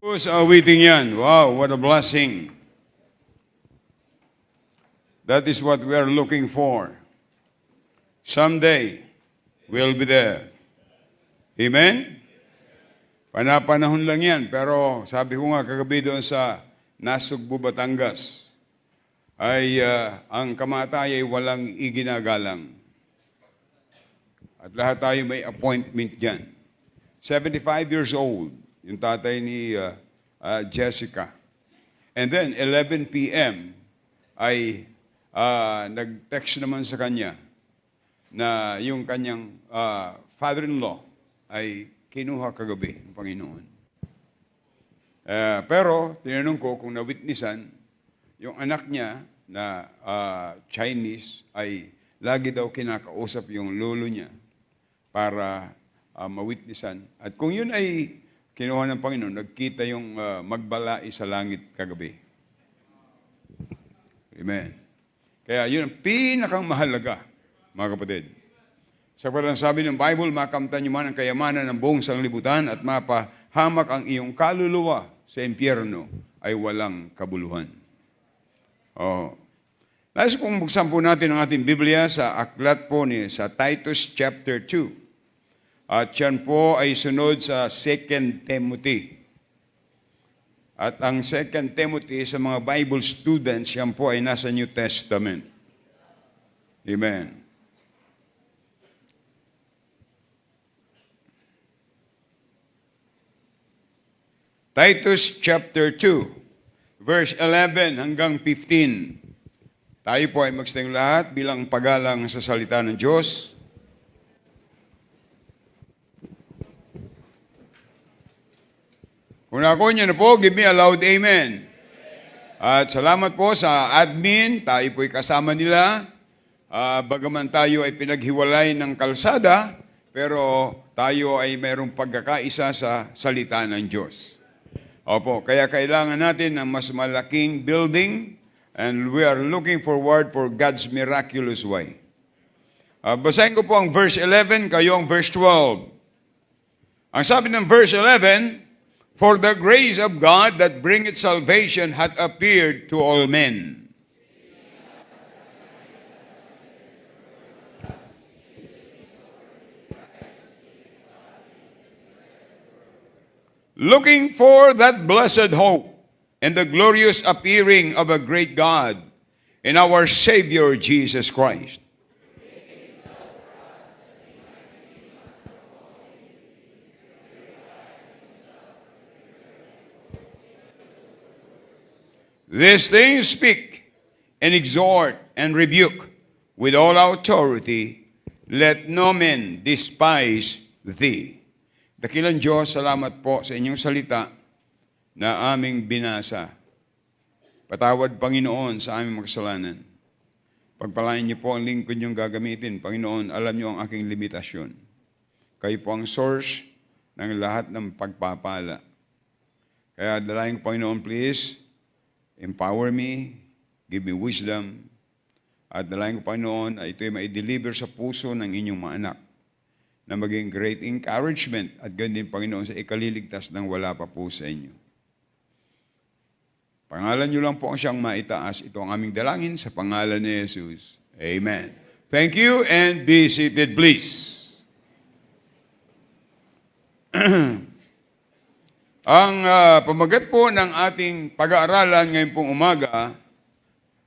Who's awiting yan? Wow, what a blessing. That is what we are looking for. Someday, we'll be there. Amen? Panapanahon lang yan, pero sabi ko nga kagabi doon sa Nasugbu, Batangas, ay ang kamatay ay walang iginagalang. At lahat tayo may appointment dyan. 75 years old, yung tatay ni Jessica. And then, 11 p.m. ay nag-text naman sa kanya na yung kanyang father-in-law ay kinuha kagabi ng Panginoon. Pero, tinanong ko kung na-witnessan, yung anak niya na Chinese ay lagi daw kinakausap yung lolo niya para ma-witnessan. At kung yun ay kinuha ng Panginoon, nagkita yung magbalai sa langit kagabi. Amen. Kaya yun ang pinakang mahalaga, mga kapatid. Sapagkat ang sabi ng Bible, makamtan niyo man ang kayamanan ng buong sanglibutan at mapahamak ang iyong kaluluwa sa impyerno ay walang kabuluhan. Nais pong buksan po natin ang ating Biblia sa aklat po sa Titus chapter 2. At yan po ay sunod sa 2 Timothy. At ang 2 Timothy sa mga Bible students, yan po ay nasa New Testament. Amen. Titus chapter 2, verse 11 hanggang 15. Tayo po ay magstayong lahat bilang paggalang sa salita ng Diyos. Kung ako niyo na po, give me a loud amen. At salamat po sa admin, tayo po ay kasama nila. Bagaman tayo ay pinaghiwalay ng kalsada, pero tayo ay mayroong pagkakaisa sa salita ng Diyos. Opo, kaya kailangan natin ng mas malaking building and we are looking forward for God's miraculous way. Basahin ko po ang verse 11, kayo ang verse 12. Ang sabi ng verse 11, "For the grace of God that bringeth salvation hath appeared to all men." Looking for that blessed hope and the glorious appearing of a great God in our Savior Jesus Christ. These things speak and exhort and rebuke with all authority. Let no man despise thee. Dakilang Diyos, salamat po sa inyong salita na aming binasa. Patawad, Panginoon, sa aming makasalanan. Pagpalain niyo po ang lingkod niyong gagamitin. Panginoon, alam niyo ang aking limitasyon. Kayo po ang source ng lahat ng pagpapala. Kaya dalayan ko, Panginoon, please, empower me, give me wisdom, at dalayan ko, Panginoon, ay ito'y mai-deliver sa puso ng inyong mga anak na maging great encouragement at ganun din, Panginoon, sa ikaliligtas ng wala pa po sa inyo. Pangalan niyo lang po ang siyang maitaas. Ito ang aming dalangin sa pangalan ni Jesus. Amen. Thank you and be seated, please. Ang pamagat po ng ating pag-aaralan ngayon pong umaga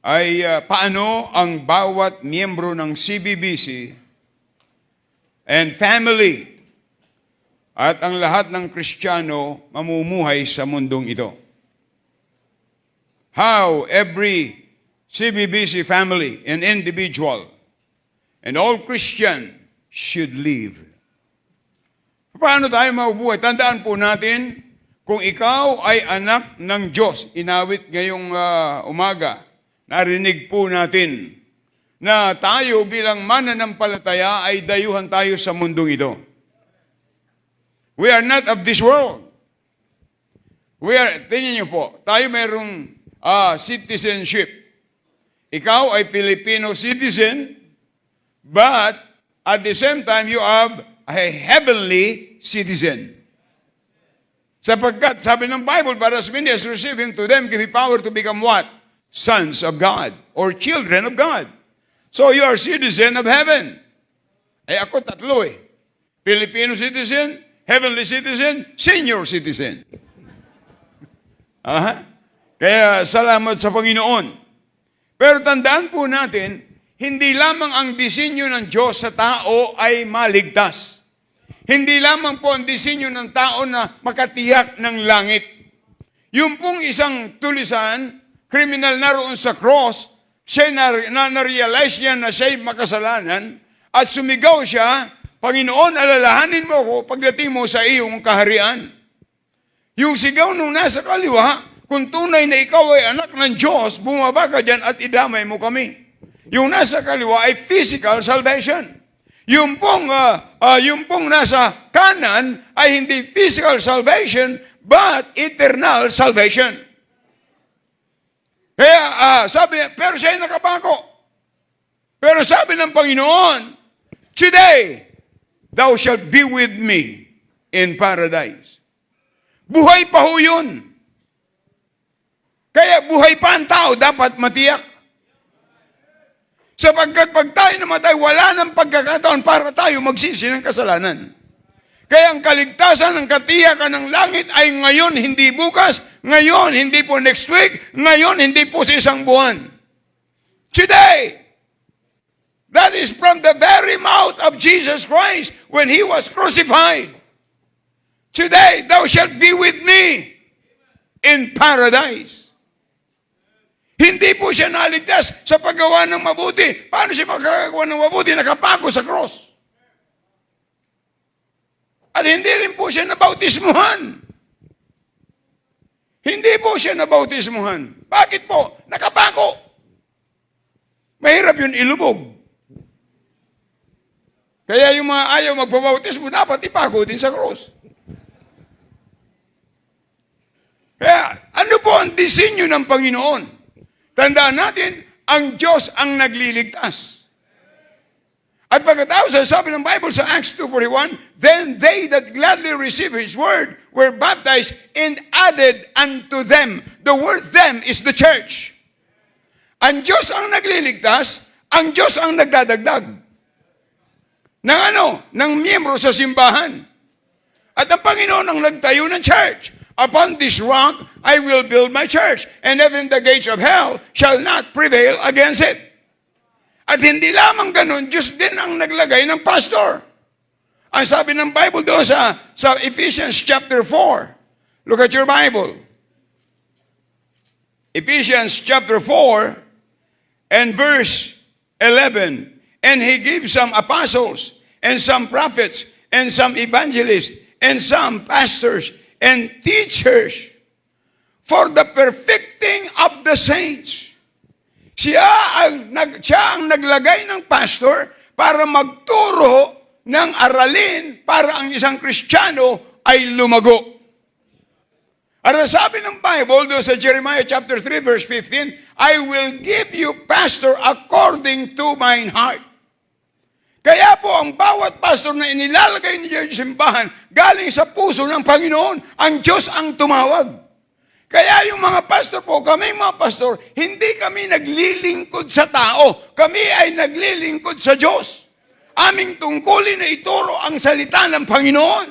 ay paano ang bawat miyembro ng CBBC and family at ang lahat ng Kristiyano mamumuhay sa mundong ito. How every CBBC family and individual and all Christian should live. Paano tayo mabubuhay? Tandaan po natin, kung ikaw ay anak ng Diyos, inawit ngayong umaga, narinig po natin na tayo bilang mananampalataya ay dayuhan tayo sa mundong ito. We are not of this world. Tingnan niyo po, tayo mayroong citizenship. Ikaw ay Filipino citizen, but at the same time, you are a heavenly citizen. Sapagkat, sabi ng Bible, but as many as receive Him, to them give He power to become what? Sons of God, or children of God. So you are citizen of heaven. Eh ako tatlo eh. Filipino citizen, heavenly citizen, senior citizen. Aha. Kaya salamat sa Panginoon. Pero tandaan po natin, hindi lamang ang disenyo ng Diyos sa tao ay maligtas. Hindi lamang po ang disenyo ng tao na makatiyak ng langit. Yung pong isang tulisan, kriminal naroon sa cross, siya na-realize niya na siya'y makasalanan at sumigaw siya, Panginoon, alalahanin mo ko pagdating mo sa iyong kaharian. Yung sigaw nung nasa kaliwa, kung tunay na ikaw ay anak ng Diyos, bumaba ka dyan at idamay mo kami. Yung nasa kaliwa ay physical salvation. Yung pong nasa kanan ay hindi physical salvation, but eternal salvation. Kaya pero siya ay nakapako. Pero sabi ng Panginoon, today, thou shalt be with me in paradise. Buhay pa ho yun. Kaya buhay pa ang tao, dapat matiyak. Sapagkat pag tayo namatay, wala nang pagkakataon para tayo magsisi ng kasalanan. Kaya ang kaligtasan ng katiyakan ng langit ay ngayon, hindi bukas, ngayon, hindi po next week, ngayon, hindi po sa isang buwan. Today, that is from the very mouth of Jesus Christ when He was crucified. Today, thou shalt be with me in paradise. Hindi po siya naligtas sa paggawa ng mabuti. Paano siya magagawa ng mabuti? Nakapako sa cross. At hindi rin po siya nabautismuhan. Hindi po siya nabautismuhan. Bakit po? Nakapako. Mahirap yun ilubog. Kaya yung mga ayaw magpabautismo, dapat ipako din sa cross. Kaya ano po ang disenyo ng Panginoon? Tandaan natin, ang Diyos ang nagliligtas. At pagkatapos, sabi ng Bible sa Acts 2:41, then they that gladly received His word were baptized and added unto them. The word them is the church. Ang Diyos ang nagliligtas, ang Diyos ang nagdadagdag. Ng miyembro sa simbahan. At ang Panginoon ang nagtayo ng church. Upon this rock, I will build my church, and even the gates of hell shall not prevail against it. At hindi lamang ganun, Diyos din ang naglagay ng pastor. Ang sabi ng Bible doon sa Ephesians chapter 4. Look at your Bible. Ephesians chapter 4 and verse 11. And He gives some apostles, and some prophets, and some evangelists, and some pastors, and teachers for the perfecting of the saints. Siya ang naglagay ng pastor para magturo ng aralin para ang isang Kristiyano ay lumago. At sabi ng Bible doon sa Jeremiah chapter 3 verse 15, I will give you pastor according to mine heart. Kaya po, ang bawat pastor na inilalagay niya sa simbahan, galing sa puso ng Panginoon, ang Diyos ang tumawag. Kaya yung mga pastor po, kami mga pastor, hindi kami naglilingkod sa tao. Kami ay naglilingkod sa Diyos. Aming tungkulin na ituro ang salita ng Panginoon.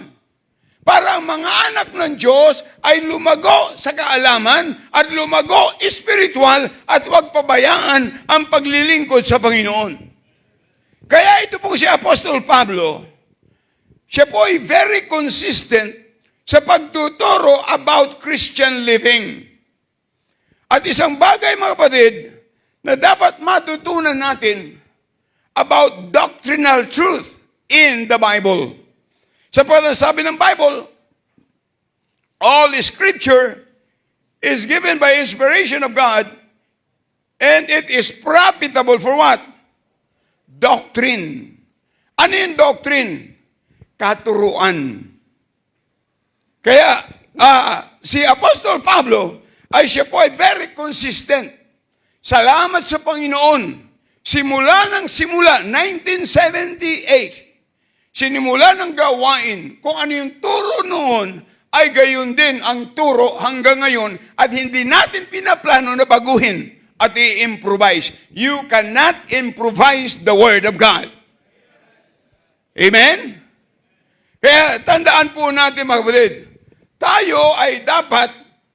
Para ang mga anak ng Diyos ay lumago sa kaalaman at lumago spiritual at huwag pabayaan ang paglilingkod sa Panginoon. Kaya ito po si Apostol Pablo, siya po ay very consistent sa pagtuturo about Christian living. At isang bagay mga kapatid na dapat matutunan natin about doctrinal truth in the Bible. Sapagkat sabi ng Bible, all Scripture is given by inspiration of God and it is profitable for what? Doctrine. Ano yung doctrine? Katuruan. Kaya, si Apostol Pablo, ay siya po ay very consistent. Salamat sa Panginoon. Simula 1978, sinimula ng gawain kung ano yung turo noon ay gayon din ang turo hanggang ngayon at hindi natin pinaplano na baguhin at i-improvise. You cannot improvise the Word of God. Amen? Kaya tandaan po natin mga kapatid, tayo ay dapat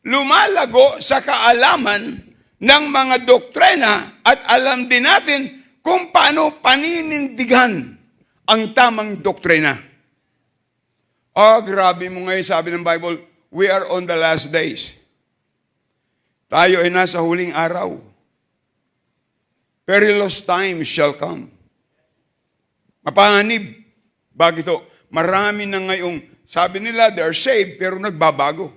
lumalago sa kaalaman ng mga doktrina at alam din natin kung paano paninindigan ang tamang doktrina. Oh, grabe mo ngayon, sabi ng Bible, we are on the last days. Tayo ay nasa huling araw. Perilous times shall come. Mapanganib. Bakit ito? Marami na ngayong, sabi nila, they are saved, pero nagbabago.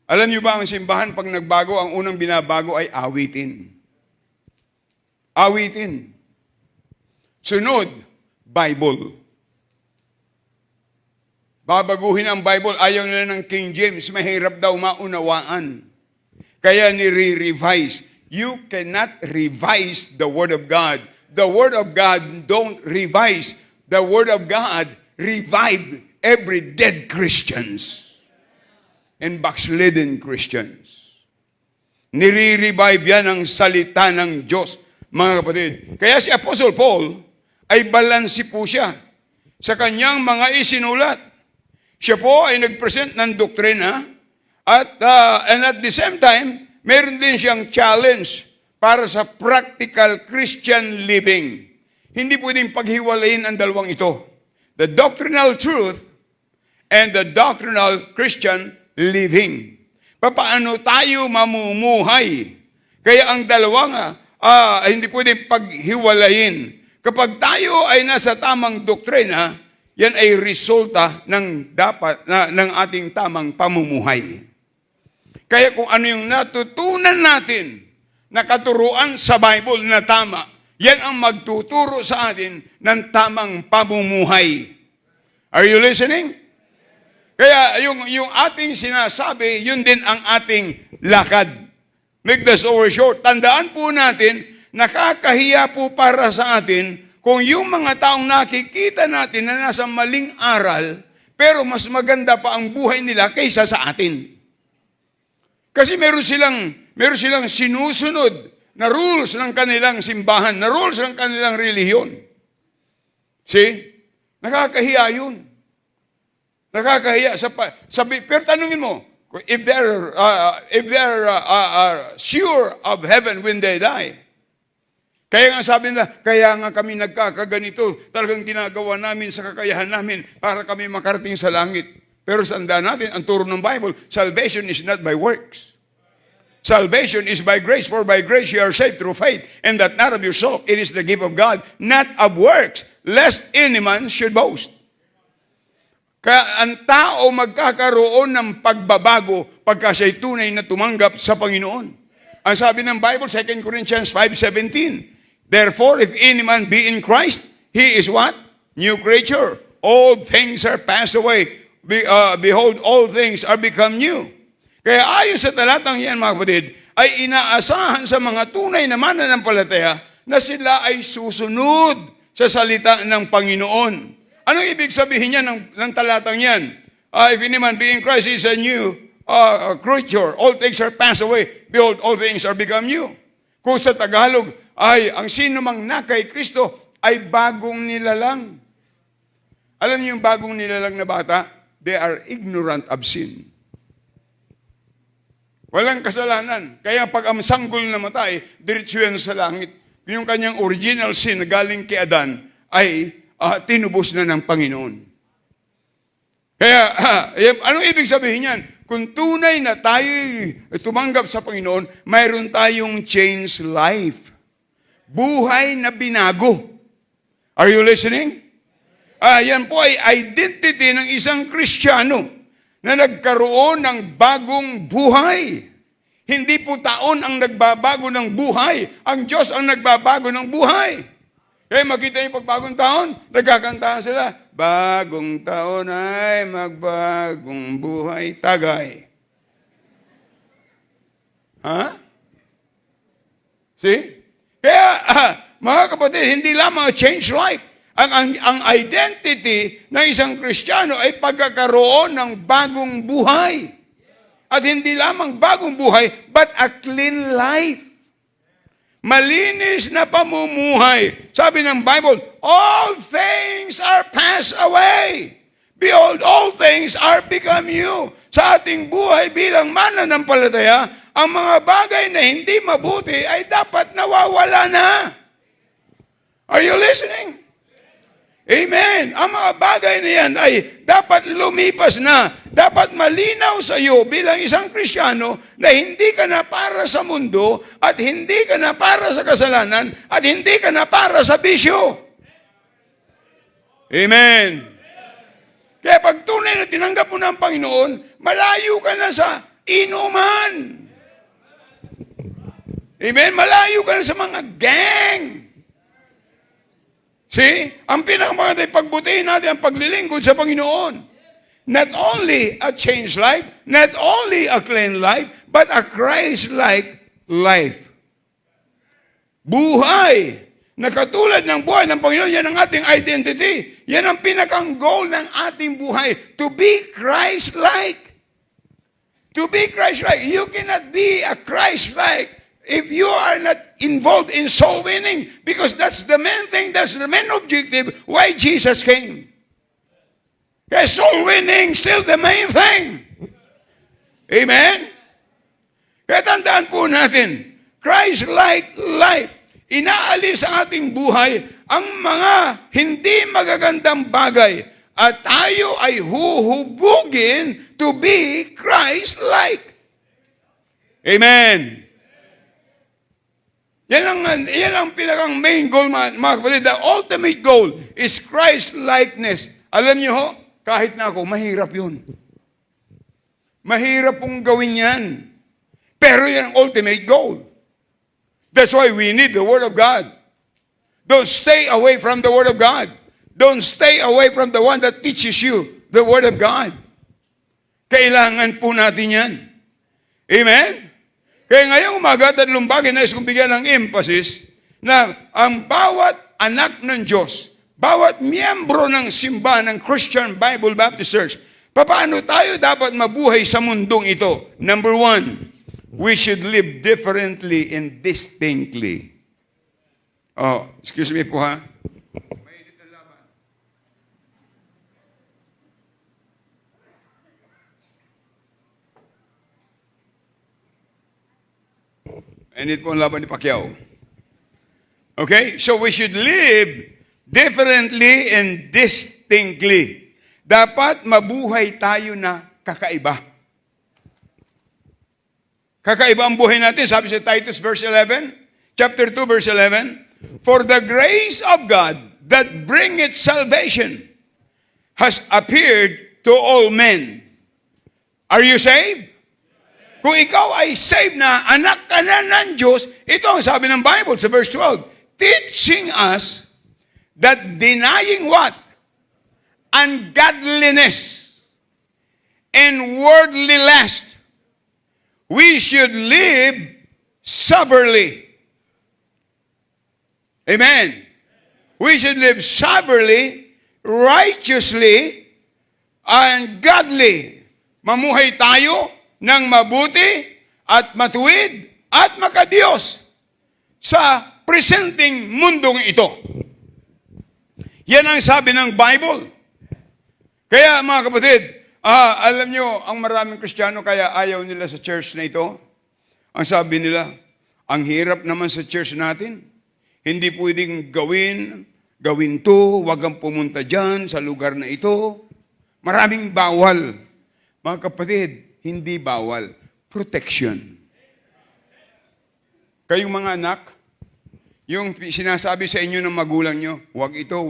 Alam niyo ba ang simbahan, pag nagbago, ang unang binabago ay awitin. Awitin. Sunod, Bible. Babaguhin ang Bible, ayaw nila ng King James, mahirap daw maunawaan. Kaya nire-revise. You cannot revise the Word of God. The Word of God don't revise. The Word of God revive every dead Christians and backslidden Christians. Nire-revive yan ang salita ng Diyos, mga kapatid. Kaya si Apostle Paul ay balansi po siya sa kanyang mga isinulat. Siya po ay nag-present ng doktrina and at the same time, meron din siyang challenge para sa practical Christian living. Hindi pwedeng paghiwalayin ang dalawang ito. The doctrinal truth and the doctrinal Christian living. Paano tayo mamumuhay? Kaya ang dalawang hindi pwedeng paghiwalayin. Kapag tayo ay nasa tamang doktrina, yan ay resulta ng ng ating tamang pamumuhay. Kaya kung ano yung natutunan natin na katuruan sa Bible na tama, yan ang magtuturo sa atin ng tamang pamumuhay. Are you listening? Kaya yung ating sinasabi, yun din ang ating lakad. Make the story short. Tandaan po natin, nakakahiya po para sa atin kung yung mga taong nakikita natin na nasa maling aral, pero mas maganda pa ang buhay nila kaysa sa atin. Kasi meron silang sinusunod na rules ng kanilang simbahan, na rules ng kanilang relihiyon. See? Nakakahiya yun. Nakakahiya. Pero tanungin mo, if they're sure of heaven when they die, kaya nga sabi nila, kaya nga kami nagkakaganito, talagang ginagawa namin sa kakayahan namin para kami makarating sa langit. Pero sandaan natin, ang turo ng Bible, salvation is not by works. Salvation is by grace, for by grace you are saved through faith, and that not of yourself, it is the gift of God, not of works, lest any man should boast. Kaya ang tao magkakaroon ng pagbabago pagka siya'y tunay na tumanggap sa Panginoon. Ang sabi ng Bible, 2 Corinthians 5:17, therefore, if any man be in Christ, he is what? New creature. All things are passed away. Behold, all things are become new. Kaya ayon sa talatang yan, mga kapatid, ay inaasahan sa mga tunay na mananampalataya na sila ay susunod sa salita ng Panginoon. Anong ibig sabihin niya ng talatang yan? If any man be in Christ, he is a new creature. All things are passed away. Behold, all things are become new. Kung sa Tagalog, ay ang sino mang na kay Kristo ay bagong nilalang. Alam niyo yung bagong nilalang na bata? They are ignorant of sin. Walang kasalanan. Kaya pag ang sanggol namatay, diretso yan sa langit. Yung kanyang original sin na galing kay Adan ay tinubos na ng Panginoon. Kaya, anong ibig sabihin yan? Kung tunay na tayo tumanggap sa Panginoon, mayroon tayong changed life. Buhay na binago. Are you listening? Yan po ay identity ng isang Kristiyano na nagkaroon ng bagong buhay. Hindi po taon ang nagbabago ng buhay. Ang Diyos ang nagbabago ng buhay. Kaya makita yung pagbagong taon, nagkakantahan sila, bagong taon ay magbagong buhay tagay. Ha? See? Kaya, mga kapatid, hindi lamang change life. Ang identity ng isang Kristiyano ay pagkakaroon ng bagong buhay. At hindi lamang bagong buhay, but a clean life. Malinis na pamumuhay. Sabi ng Bible, all things are passed away. Behold, all things are become new. Sa ating buhay bilang mananampalataya, ang mga bagay na hindi mabuti ay dapat nawawala na. Are you listening? Amen. Ang mga bagay na yan ay dapat lumipas na. Dapat malinaw sa iyo bilang isang Kristiyano na hindi ka na para sa mundo at hindi ka na para sa kasalanan at hindi ka na para sa bisyo. Amen. Kaya pag tunay na tinanggap mo ng Panginoon, malayo ka na sa inuman. Amen. Malayo ka na sa mga gang. See? Ang pinakamaganda ay pagbutihin natin ang paglilingkod sa Panginoon. Not only a changed life, not only a clean life, but a Christ-like life. Buhay na katulad ng buhay ng Panginoon, yan ang ating identity. Yan ang pinakang goal ng ating buhay, to be Christ-like. To be Christ-like. You cannot be a Christ-like if you are not involved in soul winning, because that's the main thing, that's the main objective why Jesus came. Kaya soul winning still the main thing. Amen? Kaya tandaan po natin, Christ-like life, inaalis sa ating buhay ang mga hindi magagandang bagay at tayo ay huhubugin to be Christ-like. Amen? Yan ang pinakang main goal, mga kapatid. The ultimate goal is Christ-likeness. Alam niyo ho, kahit na ako, mahirap yun. Mahirap pong gawin yan. Pero yan ang ultimate goal. That's why we need the Word of God. Don't stay away from the Word of God. Don't stay away from the one that teaches you the Word of God. Kailangan po natin yan. Amen? Kaya ngayong umaga, lumbagin na kong bigyan ng emphasis na ang bawat anak ng Diyos, bawat miyembro ng simbahan ng Christian Bible Baptist Church, paano tayo dapat mabuhay sa mundong ito? Number one, we should live differently and distinctly. Oh, excuse me po ha. Mainit ang laban. Mainit po ang laban ni Pacquiao. Okay? So we should live differently and distinctly. Dapat mabuhay tayo na kakaiba. Kakaiba ang buhay natin. Sabi sa Titus verse 11, chapter 2 verse 11, for the grace of God that bringeth salvation has appeared to all men. Are you saved? Kung ikaw ay saved na, anak ka na ng Diyos, ito ang sabi ng Bible sa verse 12, teaching us that denying what? Ungodliness and worldly lust, we should live soberly. Amen. We should live soberly, righteously, and godly. Mamuhay tayo ng mabuti at matuwid at makadiyos sa presenting mundong ito. Yan ang sabi ng Bible. Kaya mga kapatid, alam nyo, ang maraming Kristiyano kaya ayaw nila sa church na ito. Ang sabi nila, ang hirap naman sa church natin. Hindi pwedeng gawin to, wag kang pumunta dyan sa lugar na ito. Maraming bawal. Mga kapatid, hindi bawal. Protection. Kayong mga anak, yung sinasabi sa inyo ng magulang nyo, wag ito,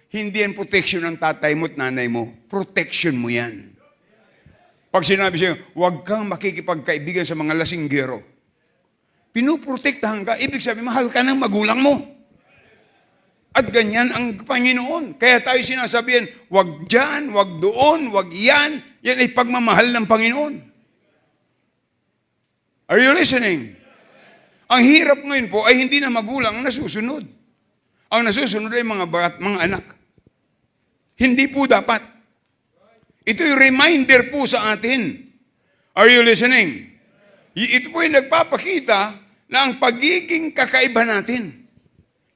hindi yan protection ng tatay mo at nanay mo. Protection mo yan. Pag sinabi sa'yo, wag kang makikipagkaibigan sa mga lasinggero. Pinuprotektahan ka, ibig sabihin, mahal ka ng magulang mo. At ganyan ang Panginoon. Kaya tayo sinasabihin, wag dyan, wag doon, wag yan. Yan ay pagmamahal ng Panginoon. Are you listening? Ang hirap ngayon po ay hindi na magulang ang nasusunod. Ang nasusunod ay mga anak. Hindi po dapat. Ito'y reminder po sa atin. Are you listening? Ito po ay nagpapakita na ang pagiging kakaiba natin.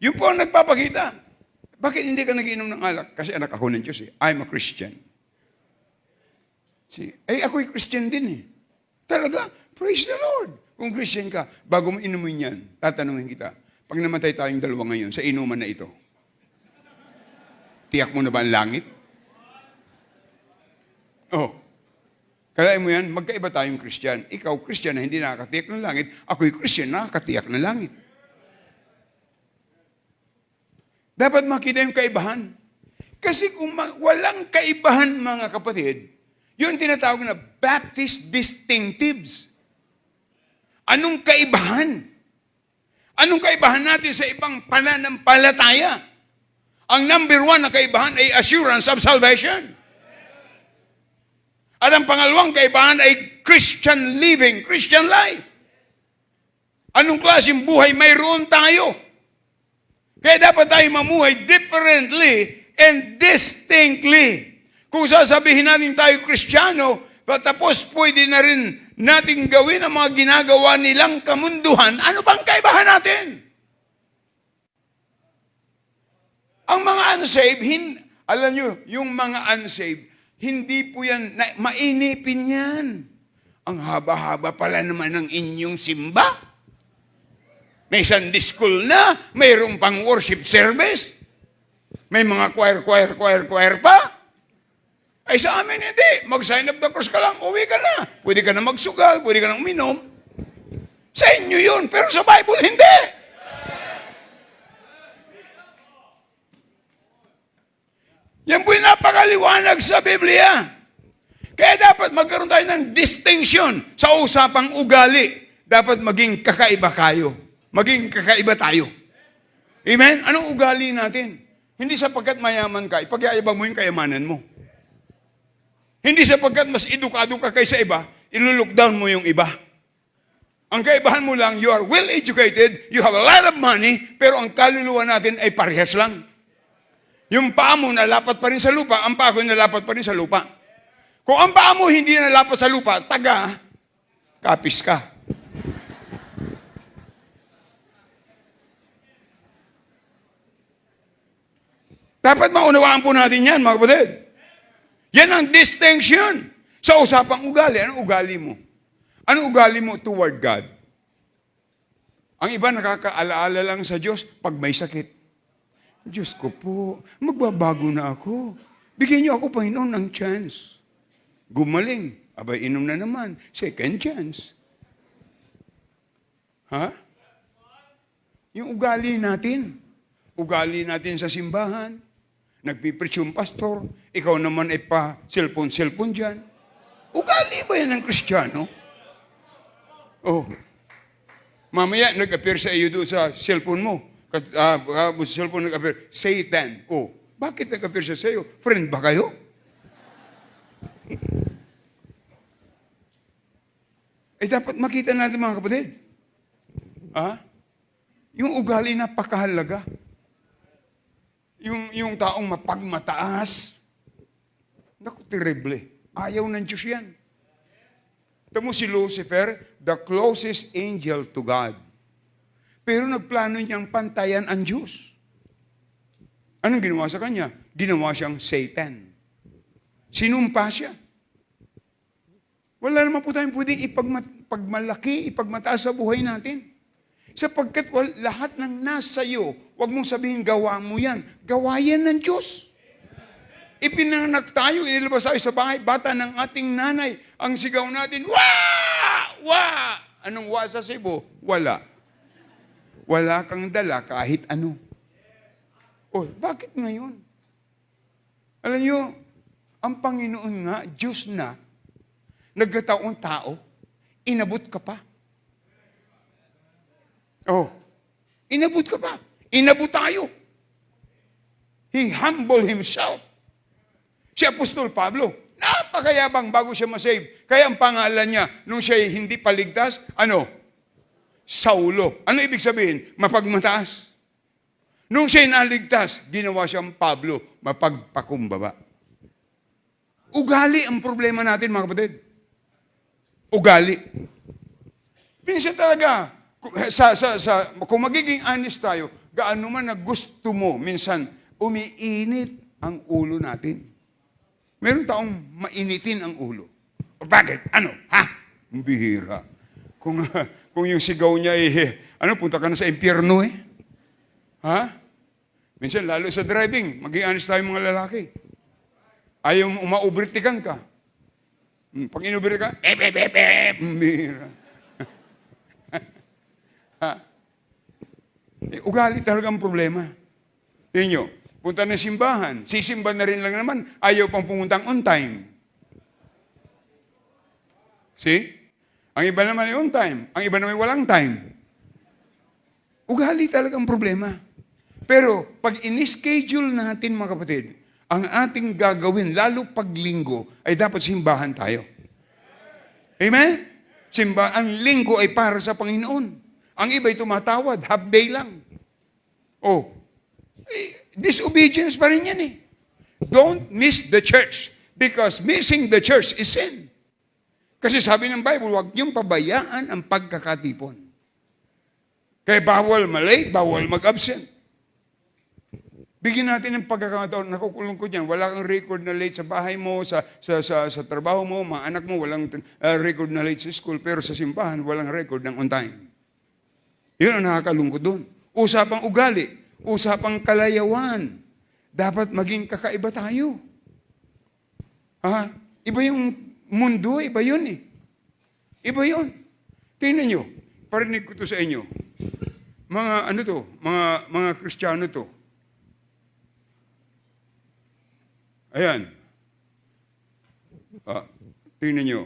Yun po ang nagpapakita. Bakit hindi ka nagiinom ng alak? Kasi anak ako ng Diyos eh. I'm a Christian. Ako'y Christian din eh. Talaga, praise the Lord. Kung Christian ka, bago mo inumin yan, tatanungin kita, pag namatay tayong dalawa ngayon sa inuman na ito, tiyak mo na ba ang langit? Oh. Kalahin mo yan, magkaiba tayong Christian. Ikaw, Christian na hindi nakakatiyak ng langit. Ako'y Christian na nakakatiyak ng langit. Dapat makita yung kaibahan. Kasi kung walang kaibahan, mga kapatid, yun tinatawag na Baptist distinctives. Anong kaibahan? Anong kaibahan natin sa ibang pananampalataya? Ang number one na kaibahan ay assurance of salvation. At ang pangalawang kaibahan ay Christian living, Christian life. Anong klaseng buhay mayroon tayo? Kaya dapat tayo mamuhay differently and distinctly. Kung sasabihin natin tayo Kristiyano, tapos pwede na rin natin gawin ang mga ginagawa nilang kamunduhan, ano bang kaibahan natin? Ang mga unsaved, alam nyo, yung mga unsaved, hindi po yan, mainipin yan. Ang haba-haba pala naman ng inyong simba. May Sunday school na, mayroong pang worship service. May mga choir pa. Ay sa amin hindi. Mag-sign up the cross ka lang, uwi ka na. Pwede ka na magsugal, pwede ka na uminom. Sa inyo yun, pero sa Bible hindi. Yan po yung napakaliwanag sa Biblia. Kaya dapat magkaroon tayo ng distinction sa usapang ugali. Dapat maging kakaiba kayo. Maging kakaiba tayo. Amen? Anong ugali natin? Hindi sapagkat mayaman ka, ipagyayabang mo yung kayamanan mo. Hindi sapagkat mas edukado ka kaysa iba, iluluckdown mo yung iba. Ang kaibahan mo lang, you are well educated, you have a lot of money, pero ang kaluluwa natin ay parehas lang. Yung paa mo nalapat pa rin sa lupa, ang paa ko nalapat pa rin sa lupa. Kung ang paa mo hindi nalapat sa lupa, kapis ka. Dapat maunawaan po natin yan, mga kapatid. Yan ang distinction sa usapang ugali. Anong ugali mo? Anong ugali mo toward God? Ang iba nakakaalaala lang sa Diyos pag may sakit. Diyos ko po, magbabago na ako. Bigyan niyo ako, Panginoon, ng chance. Gumaling. Abay, inom na naman. Second chance. Ha? Yung ugali natin. Ugali natin sa simbahan. Nagpipreach yung pastor. Ikaw naman ay pa cellphone dyan. Ugali ba yan ng Kristiyano? Oh. Mamaya, nag-appear sa iyo doon sa cellphone mo. Sa cellphone nag-appear, Satan. Oh, bakit nag-appear siya sa iyo? Friend ba kayo? Dapat makita natin mga kapatid. Yung ugali na pakahalaga. Yung taong mapagmataas. Naku, terrible. Ayaw ng Diyos yan. Tamo si Lucifer, the closest angel to God. Pero nagplano niyang pantayan ang Diyos. Anong ginawa sa kanya? Ginawa siyang Satan. Sinumpa siya. Wala naman po tayong pwedeng ipagmalaki, ipagmataas sa buhay natin. Sapagkat lahat ng nasa iyo, huwag mong sabihin, gawa mo yan. Gawa yan ng Diyos. Ipinanak tayo, inilabas tayo sa bahay, bata ng ating nanay. Ang sigaw natin, wah! Wah! Anong wa sa Cebu? Wala. Wala kang dala kahit ano. Oh, bakit ngayon? Alam niyo, ang Panginoon nga, Diyos na, nagkataong tao, inabot ka pa. Oh, inabot ka pa. Inabot tayo. He humbled himself. Si Apostol Pablo, napakayabang bago siya masave. Kaya ang pangalan niya, nung siya hindi paligtas, Saulo. Ano ibig sabihin? Mapagmataas. Nung siya naligtas, ginawa siyang Pablo, mapagpakumbaba. Ugali ang problema natin, mga kapatid. Ugali. Minsan talaga, kung magiging honest tayo, gaano man na gusto mo, minsan, umiinit ang ulo natin. Meron taong mainitin ang ulo. O bakit? Ano? Ha? Bihira. Kung yung sigaw niya punta ka na sa impyerno eh. Ha? Minsan, lalo sa driving, maging honest tayo mga lalaki. Ayaw umaubritikan ka. Pag inubrit ka, bihira. Ha? Ugali talaga ang problema. Tingnan nyo, punta na simbahan, sisimba na rin lang naman, ayaw pang pumuntang on time. See? Ang iba naman ay on time, ang iba naman ay walang time. Ugali talaga ang problema. Pero pag in-schedule natin, mga kapatid, ang ating gagawin, lalo pag linggo, ay dapat simbahan tayo. Amen? Ang linggo ay para sa Panginoon. Ang iba ay tumatawad, half day lang. Disobedience pa rin yan eh. Don't miss the church because missing the church is sin. Kasi sabi ng Bible, huwag niyong pabayaan ang pagkakatipon. Kaya bawal malate, bawal mag-absent. Bigyan natin ng pagkakataon, nakukulong ko dyan, wala kang record na late sa bahay mo, sa trabaho mo, mga anak mo, walang record na late sa school, pero sa simbahan, walang record ng on time. Yun ang nakakalungkot doon. Usapang ugali, usapang kalayawan. Dapat maging kakaiba tayo. Iba yung mundo, iba yun eh. Iba yun. Tingnan nyo, parinig ko to sa inyo. Mga Kristiyano to. Ayan. Tingnan nyo.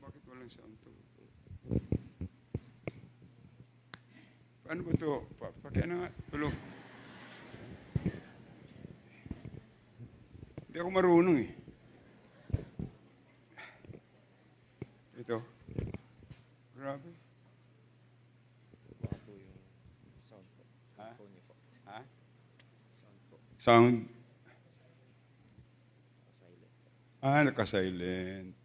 Bakit walang sound to? Paano ba to? Pakaya na nga. Tulong. Hindi ako marunong eh. Ito. Grabe. Ha? Sound? Naka-silent.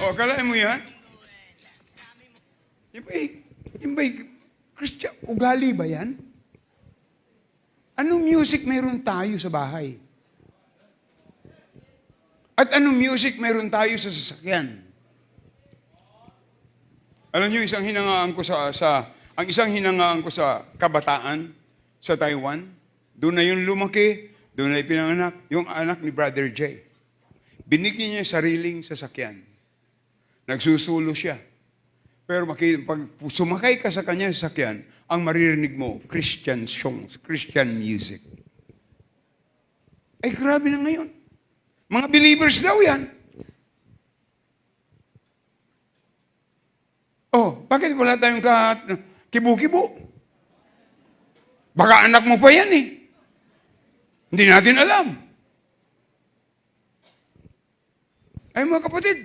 Akalain mo yan? Yung ba'y Christian, ugali ba yan? Anong music meron tayo sa bahay? At anong music meron tayo sa sasakyan? Alam niyo, isang hinangaan ko sa kabataan sa Taiwan, doon na yung lumaki, doon na ipinanganak, yung anak ni Brother Jay. Binigyan niya sariling sasakyan. Nagsusulo siya. Pero pag sumakay ka sa kanya sasakyan, ang maririnig mo, Christian songs, Christian music. Ay, grabe na ngayon. Mga believers daw yan. Bakit wala tayong kibu-kibu? Baka anak mo pa yan eh. Hindi natin alam. Ay mga kapatid,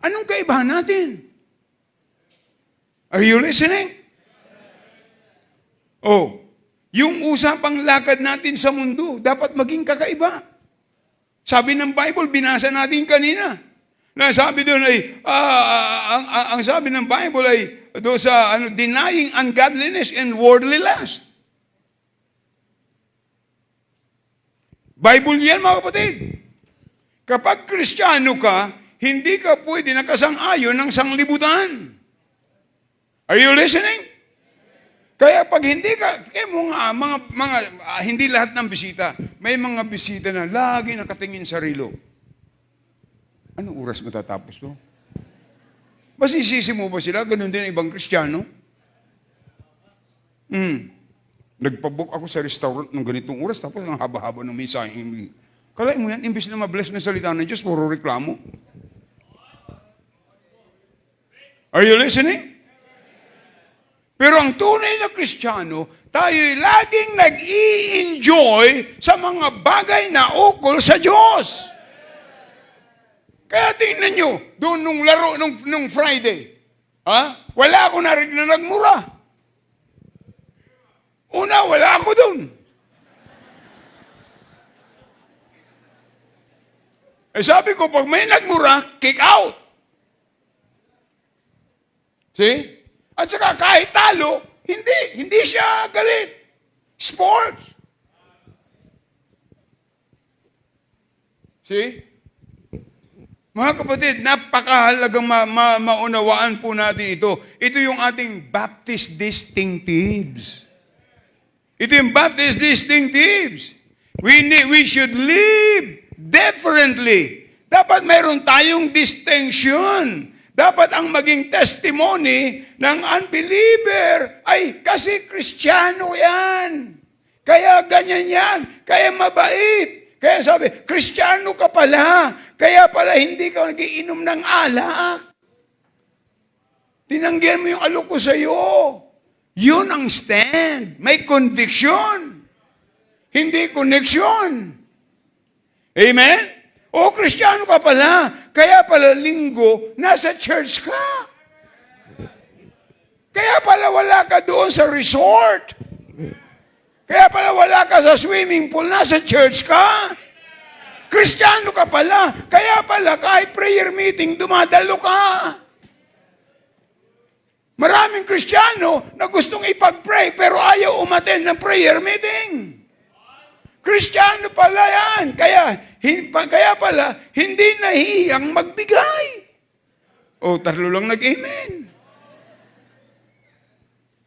anong kaibahan natin? Are you listening? Yung usapang lakad natin sa mundo, dapat maging kakaiba. Sabi ng Bible, binasa natin kanina. Na sabi doon ay, ang sabi ng Bible ay, doon sa denying ungodliness and worldly lust. Bible yan mga kapatid. Kapag Kristiyano ka, hindi ka pwede nakasang-ayon ng sanglibutan. Are you listening? Kaya pag hindi ka, hindi lahat ng bisita, may mga bisita na lagi nakatingin sa relo. Anong oras matatapos to? Masisisi mo ba sila? Ganun din ang ibang Kristiyano? Nagpabook ako sa restaurant ng ganitong oras, tapos ang haba-haba ng mensahe. Kalain mo yan, imbis na mabless na salita ng Diyos, puro reklamo. Are you listening? Pero ang tunay na Kristiyano, tayo'y laging nag-i-enjoy sa mga bagay na ukol sa Diyos. Kaya tingnan nyo, doon nung laro, nung Friday, wala ako narinig na nagmura. Una, wala ako doon. Sabi ko, pag may nagmura, kick out. See? At saka kahit talo, hindi siya galit. Sports. See? Mga kapatid, napakahalagang maunawaan po natin ito. Ito yung ating Baptist distinctives. Ito yung Baptist distinctives. We should live differently. Dapat mayroon tayong distinction. Dapat ang maging testimony ng unbeliever ay kasi Kristiyano yan. Kaya ganyan yan. Kaya mabait. Kaya sabi, Kristiyano ka pala. Kaya pala hindi ka nagiinom ng alak. Tinanggihan mo yung alok ko sa'yo. Yun ang stand. May conviction. Hindi connection. Amen? O, Kristiyano ka pala. Kaya pala linggo, nasa church ka. Kaya pala wala ka doon sa resort. Kaya pala wala ka sa swimming pool, nasa church ka. Kristiyano ka pala. Kaya pala kahit prayer meeting, dumadalo ka. Maraming Kristiyano na gustong ipag-pray pero ayaw umattend ng prayer meeting. Kristiyano pala yan. Kaya pala, hindi nahiyang magbigay. O, tatlo lang nag-amen.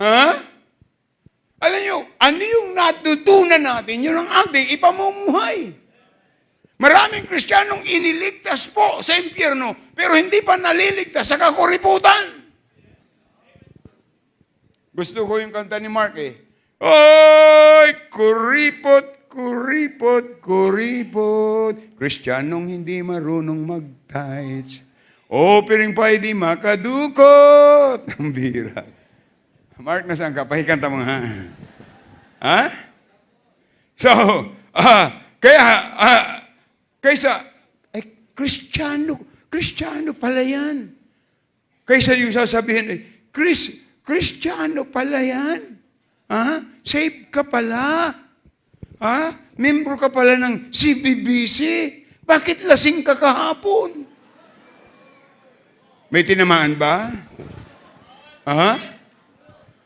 Ha? Alam nyo, ano yung natutunan natin? Yun ang ating ipamumuhay. Maraming Kristiyanong iniligtas po sa impyerno, pero hindi pa naliligtas sa kakuriputan. Gusto ko yung kanta ni Mark eh. Oy, kuripot, kuripot, kuripot. Kristiyanong hindi marunong mag-tights. O, piring pa hindi makadukot. Ang bira. Mark, nasaan ka? Pahikanta mo ha? Ha? So, kaysa, Kristiyano pala yan. Kaysa yung sasabihin, Kristiyano pala yan. Saved ka pala. Membro ka pala ng CBBC. Bakit lasing ka kahapon? May tinamaan ba?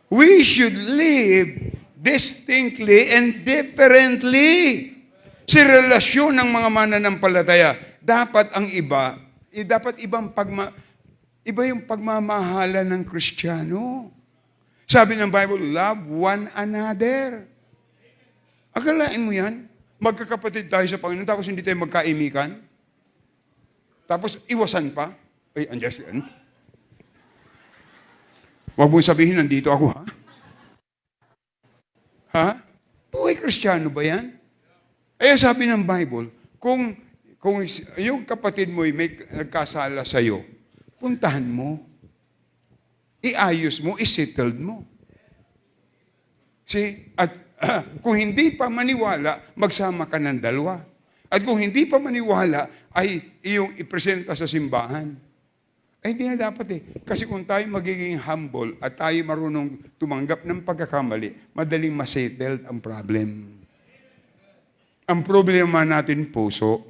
We should live distinctly and differently. Sa relasyon ng mga mananampalataya, dapat ang iba, dapat iba yung pagmamahala ng Kristiyano. Sabi ng Bible, love one another. Akalain mo yan? Magkakapatid tayo sa Panginoon, tapos hindi tayo magkaimikan? Tapos iwasan pa? Ay, andiyan yan. Huwag mong sabihin, nandito ako, ha? Ha? Buhay Kristiyano ba yan? Ay, sabi ng Bible, kung yung kapatid mo may nagkasala sa'yo, puntahan mo. Iayos mo, isettled mo. See? At kung hindi pa maniwala, magsama ka ng dalawa. At kung hindi pa maniwala, ay iyong ipresenta sa simbahan. Ay, hindi na dapat eh. Kasi kung tayo magiging humble at tayo marunong tumanggap ng pagkakamali, madaling masettled ang problem. Ang problema natin, puso.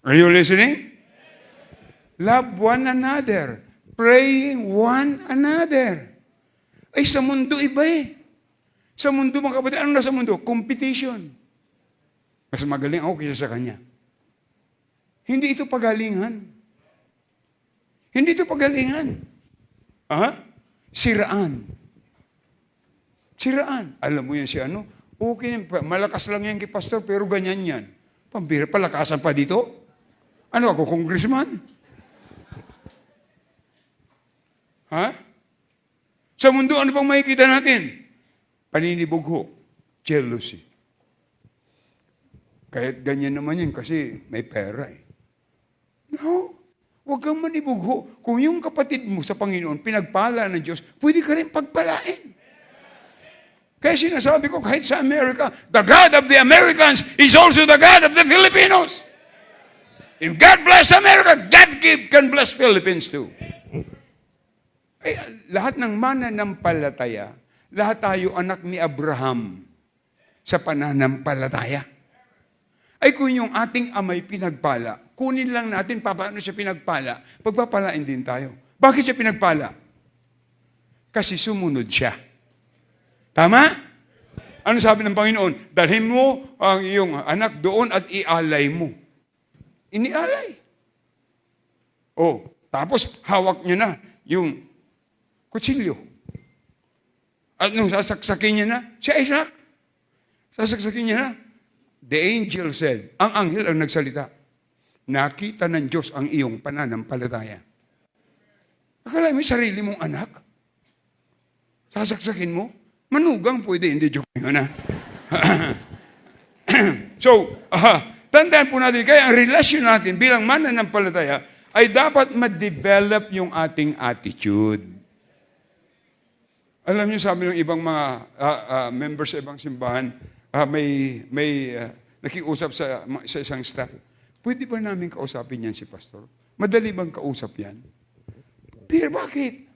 Are you listening? Love one another. Praying one another. Ay, sa mundo iba eh. Sa mundo, mga kapatid, ano na sa mundo? Competition. Mas magaling ako kaysa sa kanya. Hindi ito pagalingan. Hindi ito pagalingan. Siraan. Siraan. Alam mo yan si ano? Okay, malakas lang yan kay pastor, pero ganyan yan. Pambira, palakasan pa dito? Ano ako, congressman? Ha? Sa mundo, ano bang makikita natin? Paninibugho, jealousy. Kahit ganyan naman yun kasi may pera eh. No, huwag kang manibugho. Kung yung kapatid mo sa Panginoon, pinagpala ng Diyos, pwede ka rin pagpalain. Kaya sinasabi ko, kahit sa Amerika, the God of the Americans is also the God of the Filipinos. If God bless America, God can bless Philippines too. Eh, lahat ng mananampalataya, lahat tayo anak ni Abraham sa pananampalataya. Ay kung yung ating amay pinagpala, kunin lang natin paano siya pinagpala, pagpapalain din tayo. Bakit siya pinagpala? Kasi sumunod siya. Tama? Ano sabi ng Panginoon? Dalhin mo ang iyong anak doon at ialay mo. Inialay. Oh, tapos hawak niya na yung kutsilyo. At nung sasaksakin niya na, si Isaac, sasaksakin niya na, the angel said, ang anghel ang nagsalita, nakita ng Diyos ang iyong pananampalataya. Akala mo sarili mong anak? Sasaksakin mo? Manugang pwede, hindi joke yun ha. So, tandaan po natin, kaya ang relasyon natin bilang mananampalataya ay dapat ma-develop yung ating attitude. Alam niyo, sabi ng ibang mga members sa ibang simbahan, may nakiusap sa isang staff, pwede ba namin kausapin yan si Pastor? Madali bang kausap yan? Pero bakit?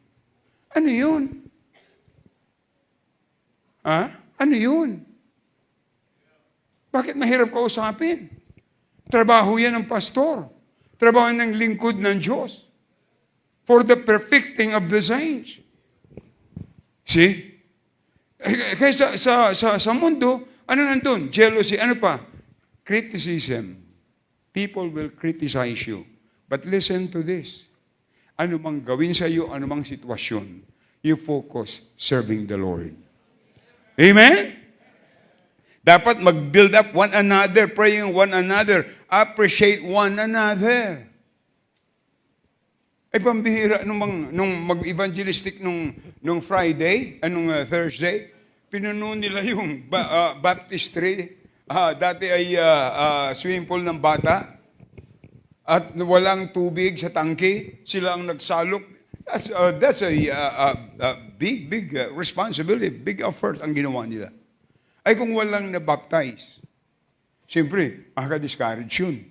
Ano yun? Ano yun? Bakit mahirap kausapin? Trabaho yan ng pastor. Trabaho ng lingkod ng Diyos. For the perfecting of the saints. See? Kaya sa mundo, ano nandun? Jealousy. Ano pa? Criticism. People will criticize you. But listen to this. Ano mang gawin sa iyo, ano mang sitwasyon, you focus serving the Lord. Amen? Dapat mag-build up one another, praying one another, appreciate one another. Ay pambihira nung mag-evangelistic nung Friday, Thursday, pinuno nila yung baptistry. Dati ay swimming pool ng bata at walang tubig sa tangke. Sila ang nagsalok. That's a big responsibility, big effort ang ginawa nila. Ay kung walang na-baptize, siyempre, makaka-discourage yun.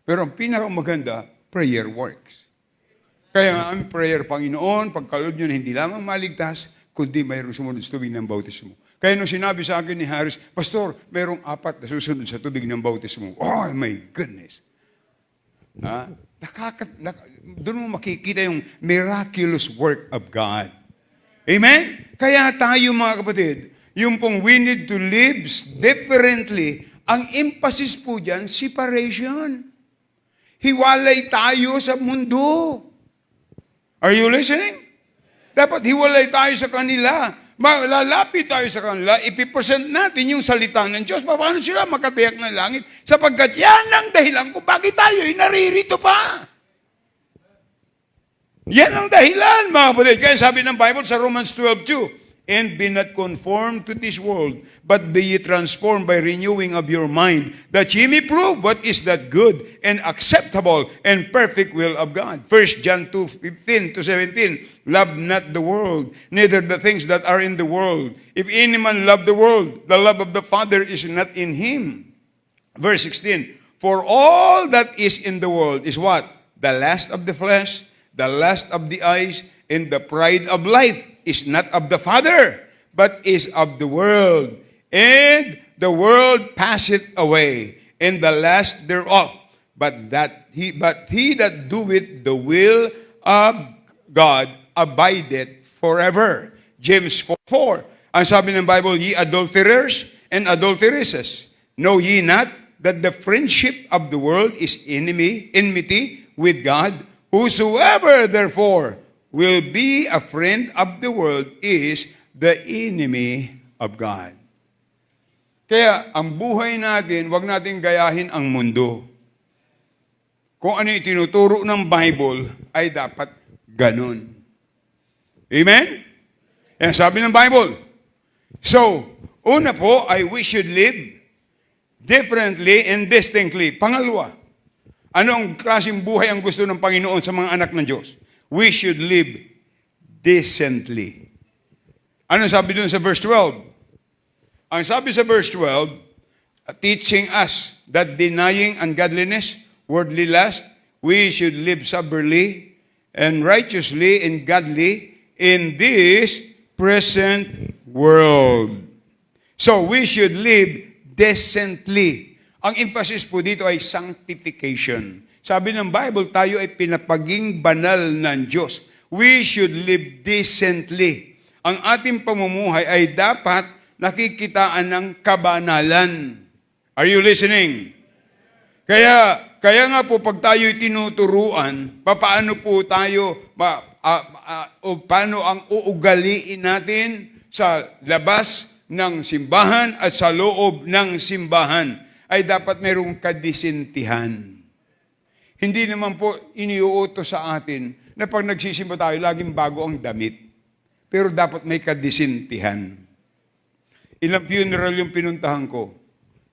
Pero ang pinakamaganda, prayer works. Kaya nga ang prayer, Panginoon, pagkaloob nyo na hindi lamang maligtas, kundi mayroong sumunod sa tubig ng bautismo. Kaya nung sinabi sa akin ni Harris, Pastor, mayroong 4 na susunod sa tubig ng bautismo. Oh my goodness! Doon mo makikita yung miraculous work of God. Amen? Kaya tayo mga kapatid, yung pong we need to live differently, ang emphasis po dyan, separation. Hiwalay tayo sa mundo. Are you listening? Dapat hiwalay tayo sa kanila. Lalapit tayo sa kanila, ipipresent natin yung salita ng Diyos. Paano sila makatiyak ng langit? Sapagkat yan ang dahilan kung bakit tayo ay naririto pa. Yan ang dahilan, mga kapatid. Kaya sabi ng Bible sa Romans 12:2, and be not conformed to this world, but be ye transformed by renewing of your mind, that ye may prove what is that good and acceptable and perfect will of God. 1 John 2:15-17, love not the world, neither the things that are in the world. If any man love the world, the love of the Father is not in him. Verse 16, for all that is in the world is what? The lust of the flesh, the lust of the eyes, and the pride of life is not of the Father, but is of the world. And the world passeth away, and the lust thereof. But he that doeth the will of God abideth forever. James 4:4. Ang sabi ng Bible, ye adulterers and adulteresses, know ye not that the friendship of the world is enmity with God? Whosoever therefore will be a friend of the world is the enemy of God. Kaya ang buhay natin, wag natin gayahin ang mundo. Kung ano yung tinuturo ng Bible, ay dapat ganun. Amen? Yan sabi ng Bible, So, una po ay we should live differently and distinctly. Pangalawa, anong klaseng buhay ang gusto ng Panginoon sa mga anak ng Diyos? We should live decently. Ano sabi dun sa verse 12? Ang sabi sa verse 12, teaching us that denying ungodliness, worldly lust, we should live soberly and righteously and godly in this present world. So, we should live decently. Ang emphasis po dito ay sanctification. Sabi ng Bible, tayo ay pinapaging banal ng Diyos. We should live decently. Ang ating pamumuhay ay dapat nakikitaan ng kabanalan. Are you listening? Kaya nga po pag tayo'y tinuturuan, paano po tayo, o paano ang uugaliin natin sa labas ng simbahan at sa loob ng simbahan, ay dapat mayroong kadisintihan. Hindi naman po iniuutos sa atin na pag nagsisimba tayo, laging bago ang damit. Pero dapat may kadisintihan. Ilang funeral yung pinuntahan ko,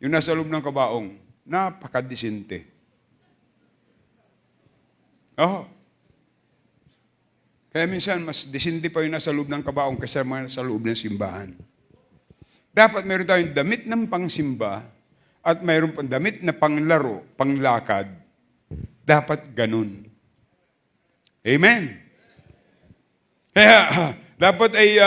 yung nasa loob ng kabaong, napakadisinte. Oh. Kaya minsan, mas disinte pa yung nasa loob ng kabaong kaysa mga nasa loob ng simbahan. Dapat meron tayong damit ng pangsimba at mayroon pang damit na panglaro, panglakad. Dapat ganun. Amen. Kaya, dapat ay,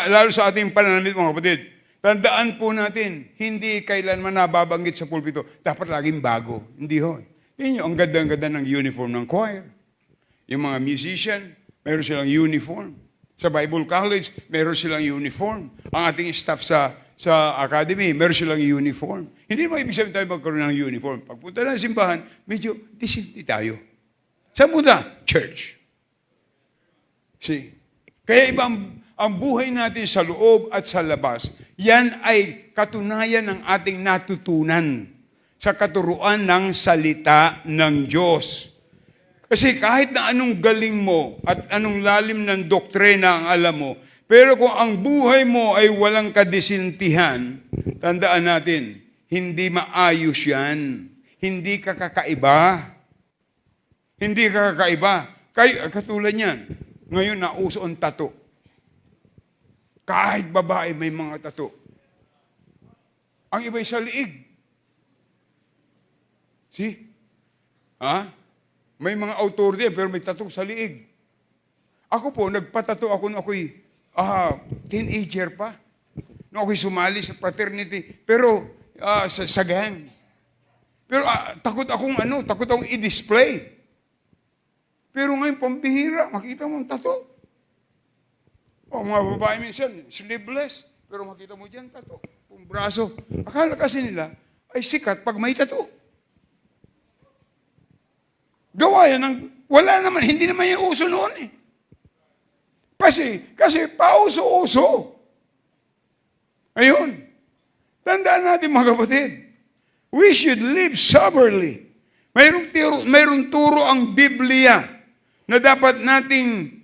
lalo sa ating pananamit, mga kapatid, tandaan po natin, hindi kailanman nababanggit sa pulpito, dapat laging bago. Hindi ho. Tingnan nyo, ang ganda-ganda ng uniform ng choir. Yung mga musician, meron silang uniform. Sa Bible College, meron silang uniform. Ang ating staff sa academy, meron silang uniform. Hindi mo ibig sabihin tayo magkaroon ng uniform. Pagpunta ng simbahan, medyo disinti tayo. Sa muda, church. See? Kaya ibang ang buhay natin sa loob at sa labas, yan ay katunayan ng ating natutunan sa katuruan ng salita ng Diyos. Kasi kahit na anong galing mo at anong lalim ng doktrina ang alam mo, pero kung ang buhay mo ay walang kadisintihan, tandaan natin, hindi maayos yan. Hindi ka kakaiba. Hindi ka kakaiba. Katulad niyan, ngayon nauso ang tato. Kahit babae may mga tato. Ang iba'y sa liig. See? May mga author din, pero may tattoo sa liig. Ako po, nagpatato ako nung ako'y teenager pa. Nung ako'y sumali sa fraternity. Pero sa gang. Pero takot akong i-display. Pero ngayon, pambihira, makita mo ang tattoo. O mga babae minsan, sleeveless. Pero makita mo dyan, tattoo. Kung braso. Akala kasi nila, ay sikat pag may tattoo. Gawa yan ng, wala naman, hindi naman yung uso noon eh. Kasi pauso-uso. Ayun. Tandaan natin mga kapatid, we should live soberly. Mayroong turo ang Biblia na dapat nating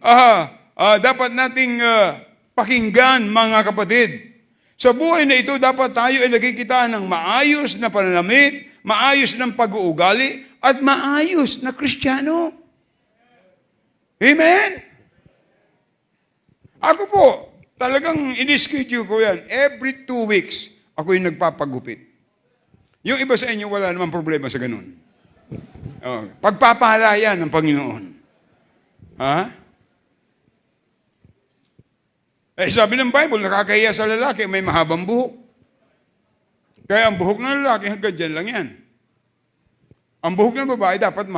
pakinggan mga kapatid. Sa buhay na ito, dapat tayo ay nagkikitaan ng maayos na pananamit, maayos ng pag-uugali, at maayos na Kristiyano. Amen? Ako po, talagang in-schedule ko yan. Every 2 weeks, ako yung nagpapagupit. Yung iba sa inyo, wala namang problema sa ganun. Pagpapala yan ng Panginoon. Sabi ng Bible, nakakahiya sa lalaki, may mahabang buhok. Kaya ang buhok ng lalaki, hanggang dyan lang yan. Ang buhok ng babae dapat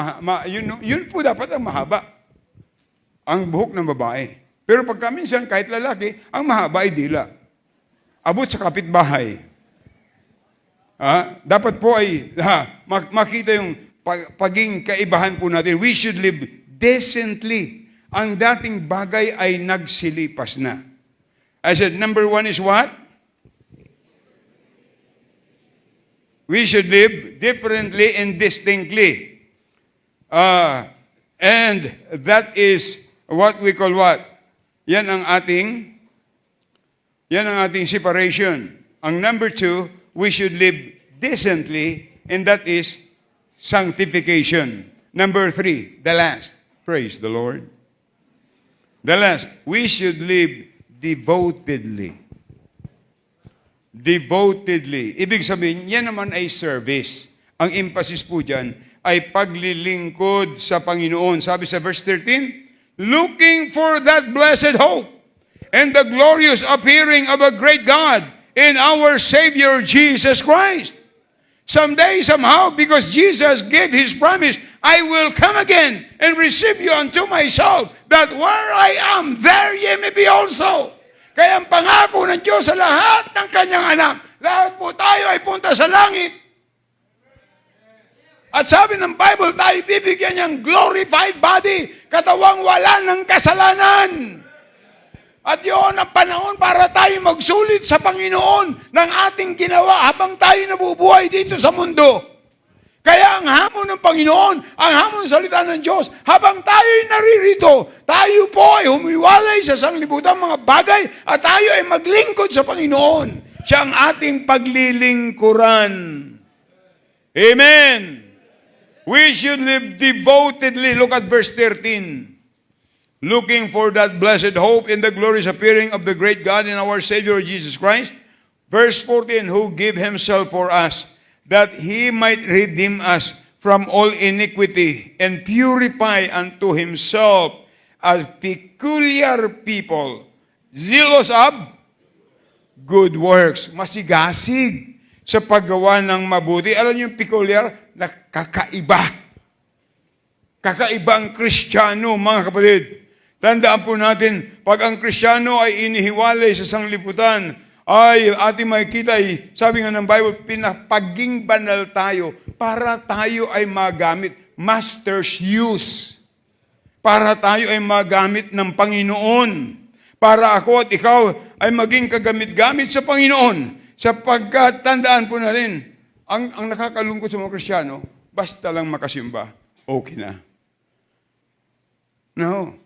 yun po dapat ang mahaba. Ang buhok ng babae. Pero pagka minsan, kahit lalaki, ang mahaba ay dila. Abot sa kapitbahay. Dapat po ay makita yung paging kaibahan po natin. We should live decently. Ang dating bagay ay nagsilipas na. I said, number 1 is what? We should live differently and distinctly. And that is what we call what? Yan Yan ang ating separation. Ang number 2, we should live decently, and that is sanctification. Number 3, the last. Praise the Lord. The last, we should live devotedly. Devotedly. Ibig sabihin, yan naman ay service. Ang emphasis po dyan ay paglilingkod sa Panginoon. Sabi sa verse 13, looking for that blessed hope and the glorious appearing of a great God in our Savior Jesus Christ. Someday, somehow, because Jesus gave His promise, I will come again and receive you unto myself, that where I am, there ye may be also. Kaya ang pangako ng Diyos sa lahat ng Kanyang anak, lahat po tayo ay punta sa langit. At sabi ng Bible, tayo bibigyan niyang glorified body, katawang wala ng kasalanan. At yun ang panahon para tayo magsulit sa Panginoon ng ating ginawa habang tayo nabubuhay dito sa mundo. Kaya ang hamon ng Panginoon, ang hamon ng salita ng Diyos, habang tayo'y naririto, tayo po ay humiwalay sa sanglibutang mga bagay at tayo ay maglingkod sa Panginoon. Siya ang ating paglilingkuran. Amen! We should live devotedly. Look at verse 13. Looking for that blessed hope in the glorious appearing of the great God and our Savior Jesus Christ. Verse 14, who gave Himself for us, that He might redeem us from all iniquity and purify unto Himself a peculiar people, zealous of good works. Masigasig sa paggawa ng mabuti. Alam niyo yung peculiar? Na kakaiba. Kakaiba ang Kristiyano, mga kapatid. Tandaan po natin, pag ang Kristiyano ay inihiwalay sa sanglibutan, ay ating makikita, sabi nga ng Bible, pinapaging banal tayo para tayo ay magamit, master's use. Para tayo ay magamit ng Panginoon. Para ako at ikaw ay maging kagamit-gamit sa Panginoon. Sapagkat tandaan po natin, ang nakakalungkot sa mga Kristiyano, basta lang makasimba, okay na. No.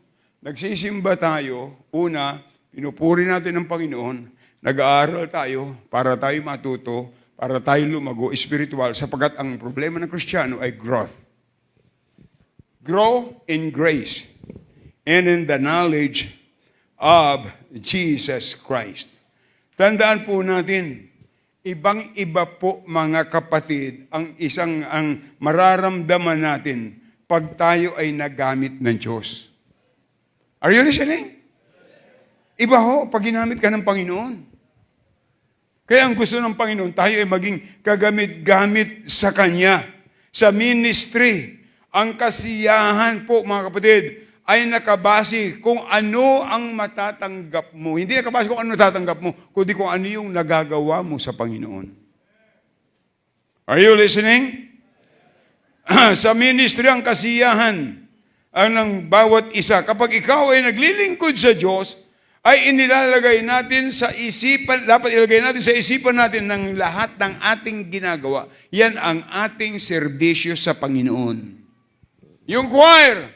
Nagsisimba tayo, una, pinupuri natin ng Panginoon, nag-aaral tayo para tayo matuto, para tayo lumago, spiritual, sapagkat ang problema ng Kristiyano ay growth. Grow in grace and in the knowledge of Jesus Christ. Tandaan po natin, ibang-iba po mga kapatid, ang mararamdaman natin pag tayo ay nagamit ng Diyos. Are you listening? Iba ho, pag ginamit ka ng Panginoon. Kaya ang gusto ng Panginoon, tayo ay maging kagamit-gamit sa Kanya. Sa ministry, ang kasiyahan po, mga kapatid, ay nakabase kung ano ang matatanggap mo. Hindi nakabase kung ano natatanggap mo, kundi kung ano yung nagagawa mo sa Panginoon. Are you listening? Sa ministry, ang kasiyahan ang ng bawat isa. Kapag ikaw ay naglilingkod sa Diyos, ay inilalagay natin sa isipan, dapat ilagay natin sa isipan natin ng lahat ng ating ginagawa. Yan ang ating serbisyo sa Panginoon. Yung choir,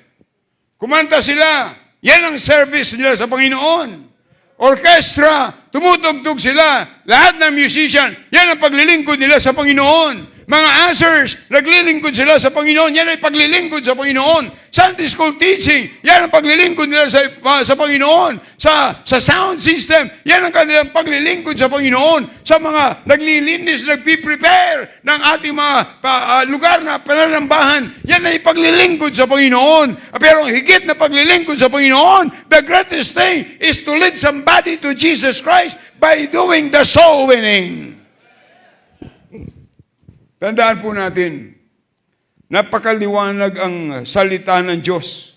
kumanta sila, yan ang service nila sa Panginoon. Orchestra, tumutugtog sila, lahat ng musician, yan ang paglilingkod nila sa Panginoon. Mga ushers, naglilingkod sila sa Panginoon. Yan ay paglilingkod sa Panginoon. Sunday school teaching, yan ang paglilingkod nila sa Panginoon. Sa sound system, yan ang kanilang paglilingkod sa Panginoon. Sa mga naglilinis, nagpiprepare ng ating mga lugar na pananambahan, yan ay paglilingkod sa Panginoon. Pero ang higit na paglilingkod sa Panginoon, the greatest thing is to lead somebody to Jesus Christ by doing the soul winning. Tandaan po natin, napakaliwanag ang salita ng Diyos.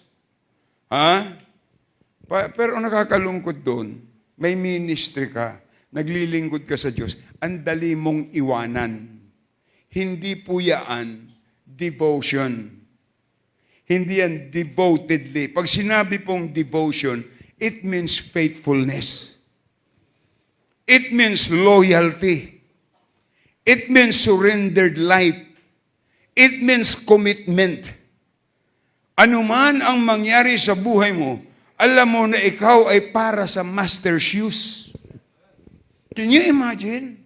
Pero nakakalungkot doon, may ministry ka, naglilingkod ka sa Diyos, ang dali mong iwanan. Hindi po yan devotion. Hindi yan devotedly. Pag sinabi pong devotion, it means faithfulness. It means loyalty. It means surrendered life. It means commitment. Ano man ang mangyari sa buhay mo, alam mo na ikaw ay para sa master's use. Can you imagine?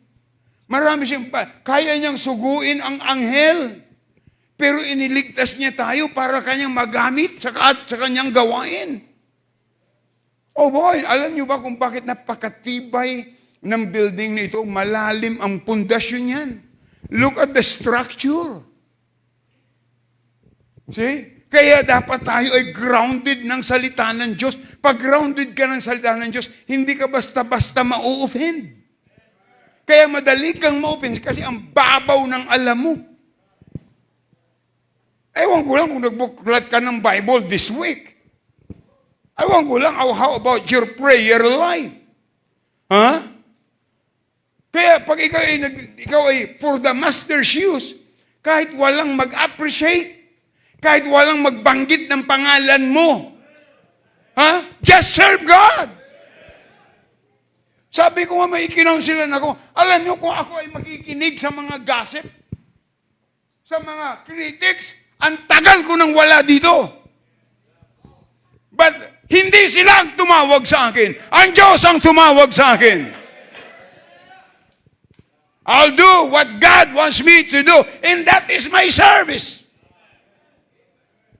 Marami siyang kaya niyang suguin ang anghel. Pero iniligtas niya tayo para kanyang magamit sa kanyang gawain. Oh boy, alam niyo ba kung bakit napakatibay ng building nito? Malalim ang pundasyon niyan. Look at the structure. See? Kaya dapat tayo ay grounded ng salita ng Diyos. Pag grounded ka ng salita ng Diyos, hindi ka basta-basta ma-offend. Kaya madali kang ma-offend kasi ang babaw ng alam mo. Ewan ko lang kung nagbuklat ka ng Bible this week. Ewan ko lang, how about your prayer life? Ha? Kaya pag ikaw ay for the master's use, kahit walang mag-appreciate, kahit walang magbanggit ng pangalan mo, ha? Just serve God. Sabi ko nga, may ikinonsilan ako, alam nyo kung ako ay makikinig sa mga gossip, sa mga critics, ang tagal ko nang wala dito. But hindi sila ang tumawag sa akin. Ang Diyos ang tumawag sa akin. I'll do what God wants me to do, and that is my service.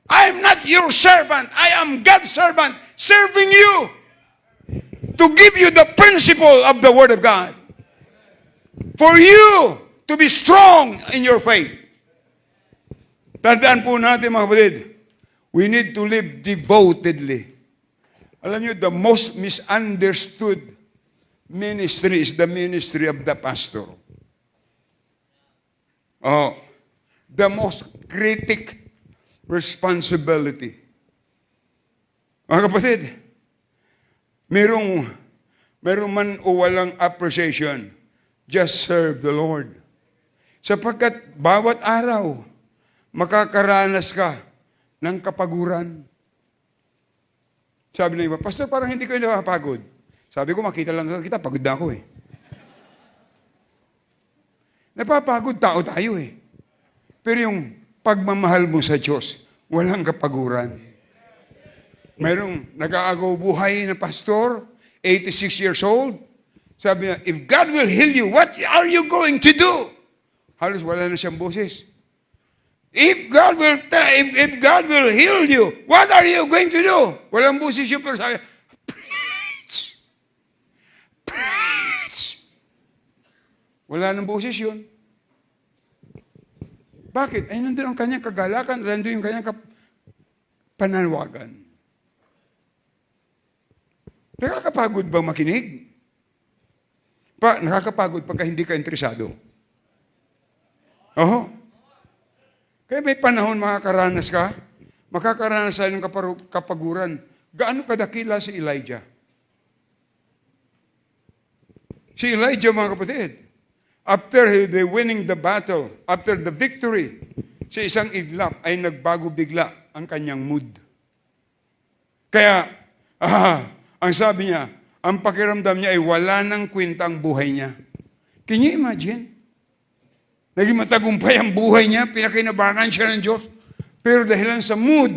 I am not your servant. I am God's servant serving you to give you the principle of the Word of God. For you to be strong in your faith. Tandaan po natin mga kapatid, we need to live devotedly. Alam niyo, the most misunderstood ministry is the ministry of the pastor. Oh, the most critic responsibility. Mga kapatid, merong man o walang appreciation, just serve the Lord. Sapagkat bawat araw, makakaranas ka ng kapaguran. Sabi ng iba, Pastor, parang hindi kayo napapagod. Sabi ko, makita lang kita, pagod na ako eh. Napapagod, tao tayo eh. Pero yung pagmamahal mo sa Diyos, walang kapaguran. Mayroong nag-aagaw buhay na pastor, 86 years old. Sabi niya, if God will heal you, what are you going to do? Halos wala na siyang boses. If God will heal you, what are you going to do? Walang boses yung pero sabi, preach! Preach! Wala nang boses yun. Bakit? Ay, nandun ang kanyang kagalakan, nandun yung kanyang pananawagan. Nakakapagod ba makinig? Nakakapagod pagka hindi ka interesado. Oho. Kaya may panahon makakaranas ka, makakaranas tayo ng kapaguran. Gaano kadakila si Elijah? Si Elijah, mga kapatid, after the winning the battle, after the victory, sa isang iglap ay nagbago bigla ang kanyang mood. Kaya, ang sabi niya, ang pakiramdam niya ay wala nang kwentang buhay niya. Can you imagine? Naging matagumpay ang buhay niya, pinakinabangan siya ng Diyos. Pero dahilan sa mood,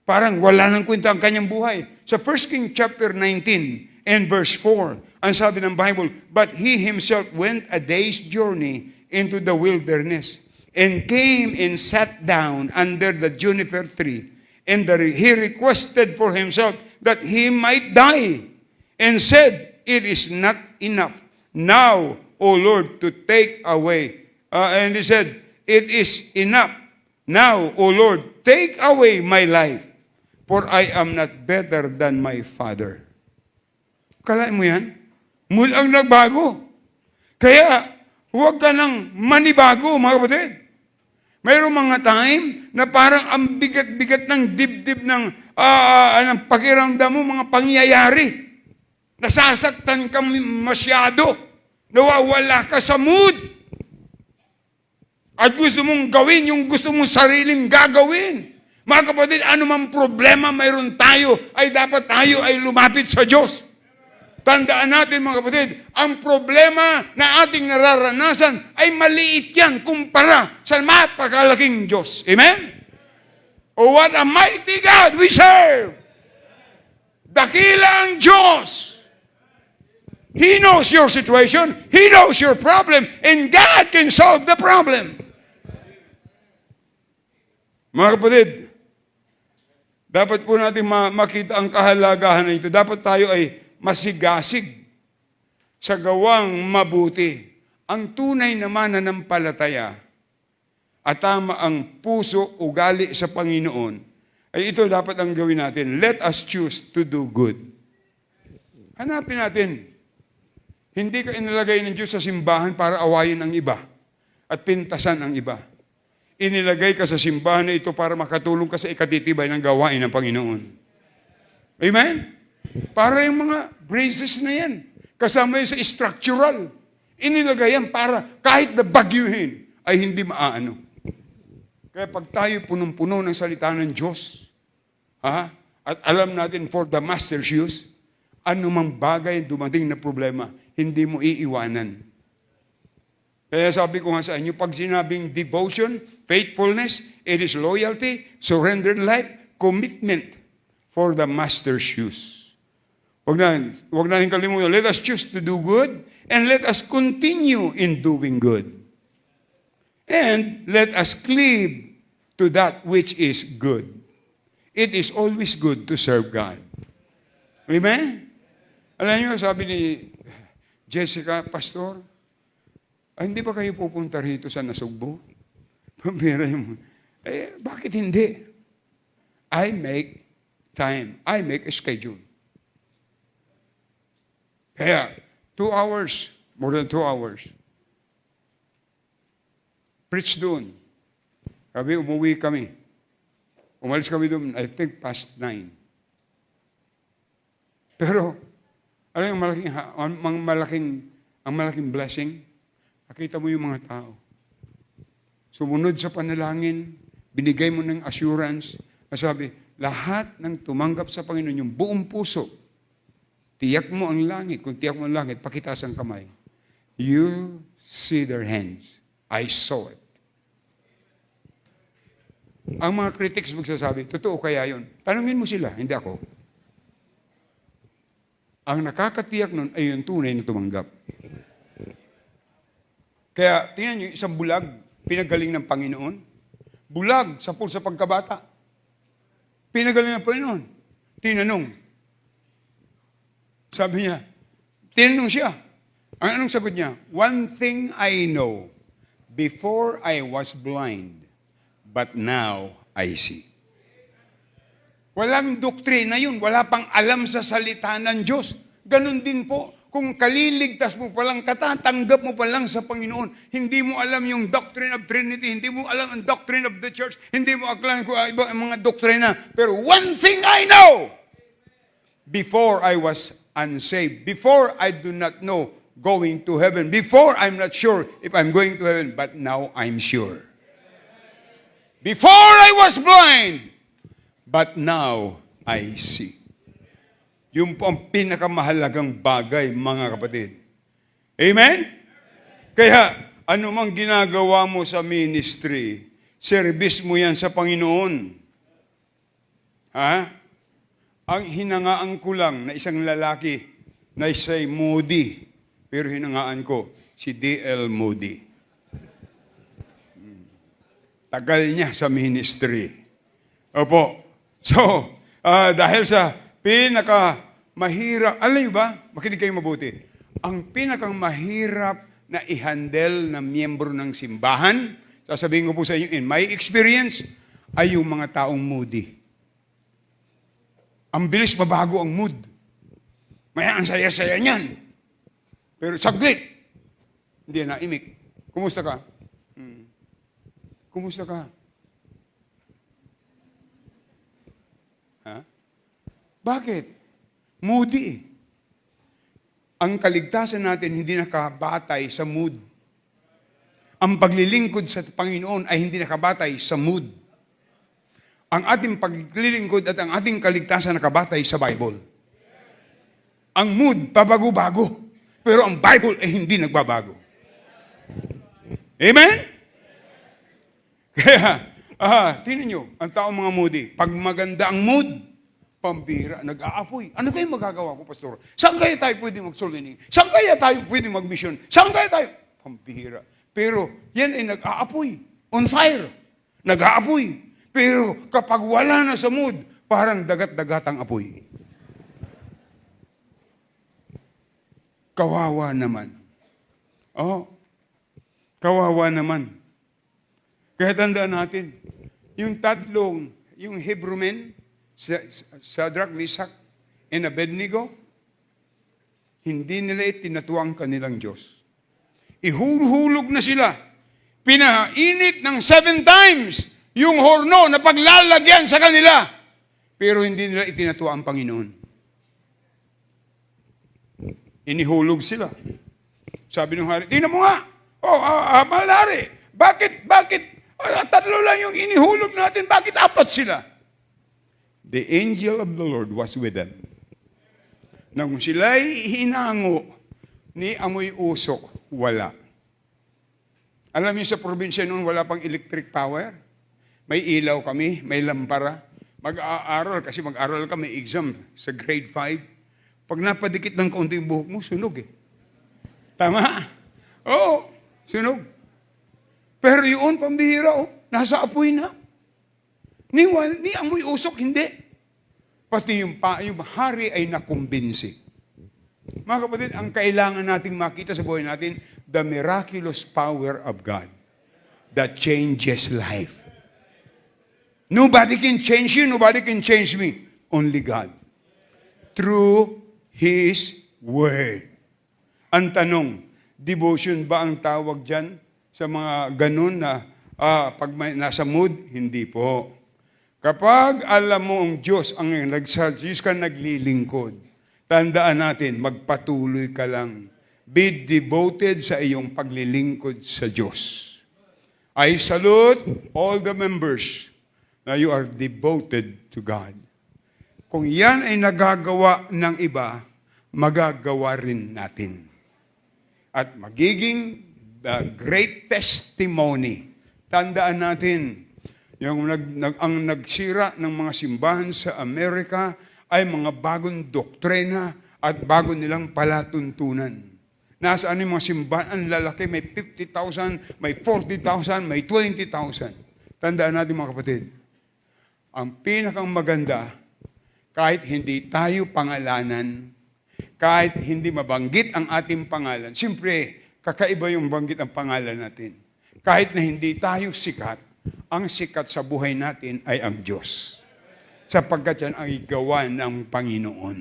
parang wala nang kwenta ang kanyang buhay. Sa 1 Kings chapter 19 and verse 4, ang sabi ng Bible, but he himself went a day's journey into the wilderness and came and sat down under the juniper tree. And he requested for himself that he might die and said, it is not enough now, O Lord, to take away. And he said, it is enough now, O Lord, take away my life, for I am not better than my father. Kalain mo yan? Mulang nagbago. Kaya, huwag ka nang manibago, mga kapatid. Mayroong mga time na parang ang bigat-bigat ng dibdib ng pakiramdam mo, mga pangyayari. Nasasaktan ka masyado. Nawawala ka sa mood. At gusto mong gawin yung gusto mong sariling gagawin. Mga kapatid, anumang problema mayroon tayo, ay dapat tayo ay lumapit sa Diyos. Tandaan natin mga kapatid, ang problema na ating nararanasan ay maliit yan kumpara sa napakalaking Diyos. Amen? Oh, what a mighty God we serve! Dakila ang Diyos! He knows your situation. He knows your problem. And God can solve the problem. Mga kapatid, dapat po natin makita ang kahalagahan na ito. Dapat tayo ay masigasig sa gawang mabuti. Ang tunay na mananampalataya at tama ang puso, ugali sa Panginoon, ay ito dapat ang gawin natin. Let us choose to do good. Hanapin natin. Hindi ka inilagay ng Diyos sa simbahan para awayin ang iba at pintasan ang iba. Inilagay ka sa simbahan na ito para makatulong ka sa ikatitibay ng gawain ng Panginoon. Amen? Para yung mga braces na yan, kasama yun sa structural. Inilagay yan para kahit na bagyuhin, ay hindi maaano. Kaya pag tayo punong-puno ng salita ng Diyos, at alam natin for the master's use, anumang bagay dumating na problema, hindi mo iiwanan. Kaya sabi ko nga sa inyo, pag sinabing devotion, faithfulness, it is loyalty, surrendered life, commitment for the master's use. Huwag natin kalimutan. Let us choose to do good and let us continue in doing good. And let us cleave to that which is good. It is always good to serve God. Amen? Alam niyo, sabi ni Jessica, Pastor, hindi ba kayo pupunta rito sa Nasugbo? Pambira yung, bakit hindi? I make time. I make a schedule. Kaya, 2 hours, more than 2 hours. Preach doon. Sabi, umuwi kami. Umalis kami doon, I think, past 9. Pero, alam yung malaking blessing? Nakita mo yung mga tao. Sumunod sa panalangin, binigay mo ng assurance, sabi, lahat ng tumanggap sa Panginoon, yung buong puso, tiyak mo ang langit. Kung tiyak mo ang langit, pakitaas ang kamay. You see their hands. I saw it. Ang mga critics magsasabi, totoo kaya yun? Tanungin mo sila, hindi ako. Ang nakakatiyak nun ay yung tunay na tumanggap. Kaya, tingnan nyo, isang bulag, pinagaling ng Panginoon. Bulag, sapul sa pagkabata. Pinagaling ng Panginoon. Tinanong. Sabi niya, tinanong siya. Anong sagot niya? One thing I know, before I was blind, but now I see. Walang doktrina yun. Wala pang alam sa salita ng Diyos. Ganon din po. Kung kaliligtas mo palang, katatanggap mo palang sa Panginoon, hindi mo alam yung doctrine of Trinity, hindi mo alam ang doctrine of the church, hindi mo alam kung iba ang mga doktrina. Pero one thing I know, before I was unsaved, before I do not know going to heaven, before I'm not sure if I'm going to heaven, but now I'm sure. Before I was blind, but now I see. Yung po ang pinakamahalagang bagay, mga kapatid. Amen? Kaya, anumang ginagawa mo sa ministry, service mo yan sa Panginoon. Ang hinangaan ko lang na isang lalaki na isa'y Moody, pero hinangaan ko si D.L. Moody. Tagal niya sa ministry. Opo. So, dahil sa pinakamahirap, alam niyo ba, makinig kayo mabuti, ang pinakamahirap na i-handle na miyembro ng simbahan, sasabihin ko po sa inyo, in my experience, ay yung mga taong moody. Ang bilis mabago ang mood. Maya ang saya-saya niyan. Pero saglit, hindi na imik. Kumusta ka? Kumusta ka? Bakit? Moody. Ang kaligtasan natin hindi nakabatay sa mood. Ang paglilingkod sa Panginoon ay hindi nakabatay sa mood. Ang ating paglilingkod at ang ating kaligtasan nakabatay sa Bible. Ang mood, pabago-bago. Pero ang Bible ay hindi nagbabago. Amen? Kaya, tingnan nyo, ang taong mga moody, pag maganda ang mood, Pambira, nag-aapoy. Ano kayo magagawa ko, Pastor? Saan kaya tayo pwede mag-solini? Saan kaya tayo pwede mag-mission? Saan kaya tayo? Pambira. Pero yan ay nag-aapoy. On fire. Nag-aapoy. Pero kapag wala na sa mood, parang dagat-dagatang apoy. Kawawa naman. Oh, kawawa naman. Kaya tandaan natin, yung Hebrew men, Shadrach, Meshach, and Abednego, hindi nila itinatuwang kanilang Diyos. Ihulhulog na sila. Pinainit ng 7 times yung horno na paglalagyan sa kanila. Pero hindi nila itinatuwa ang Panginoon. Inihulog sila. Sabi ng hari, tingnan mo nga. Mahal na hari, bakit? Tatlo lang yung inihulog natin, bakit 4 sila? The angel of the Lord was with them. Nang sila'y hinango ni amoy usok, wala. Alam niyo sa probinsya noon, wala pang electric power. May ilaw kami, may lampara. Mag-aaral, kasi mag-aaral ka, may exam sa grade 5. Pag napadikit ng kaunti yung buhok mo, sunog eh. Tama? Oo, sunog. Pero yun, pambihira, nasa apoy na. Ni amoy usok, hindi. Pati yung hari ay nakumbinsi. Mga kapatid, ang kailangan nating makita sa buhay natin, the miraculous power of God that changes life. Nobody can change you, nobody can change me. Only God. Through His Word. Ang tanong, devotion ba ang tawag dyan sa mga ganun na pag nasa mood? Hindi po. Kapag alam mo ang Diyos ang Diyos ka naglilingkod, tandaan natin, magpatuloy ka lang. Be devoted sa iyong paglilingkod sa Diyos. I salute all the members na you are devoted to God. Kung yan ay nagagawa ng iba, magagawa rin natin. At magiging the great testimony. Tandaan natin, ang nagsira ng mga simbahan sa Amerika ay mga bagong doktrina at bago nilang palatuntunan. Nasaan yung mga simbahan? Ang lalaki, may 50,000, may 40,000, may 20,000. Tandaan natin mga kapatid, ang pinakang maganda, kahit hindi tayo pangalanan, kahit hindi mabanggit ang ating pangalan, siyempre, kakaiba yung banggit ang pangalan natin. Kahit na hindi tayo sikat, ang sikat sa buhay natin ay ang Diyos. Sapagkat yan ang igawa ng Panginoon.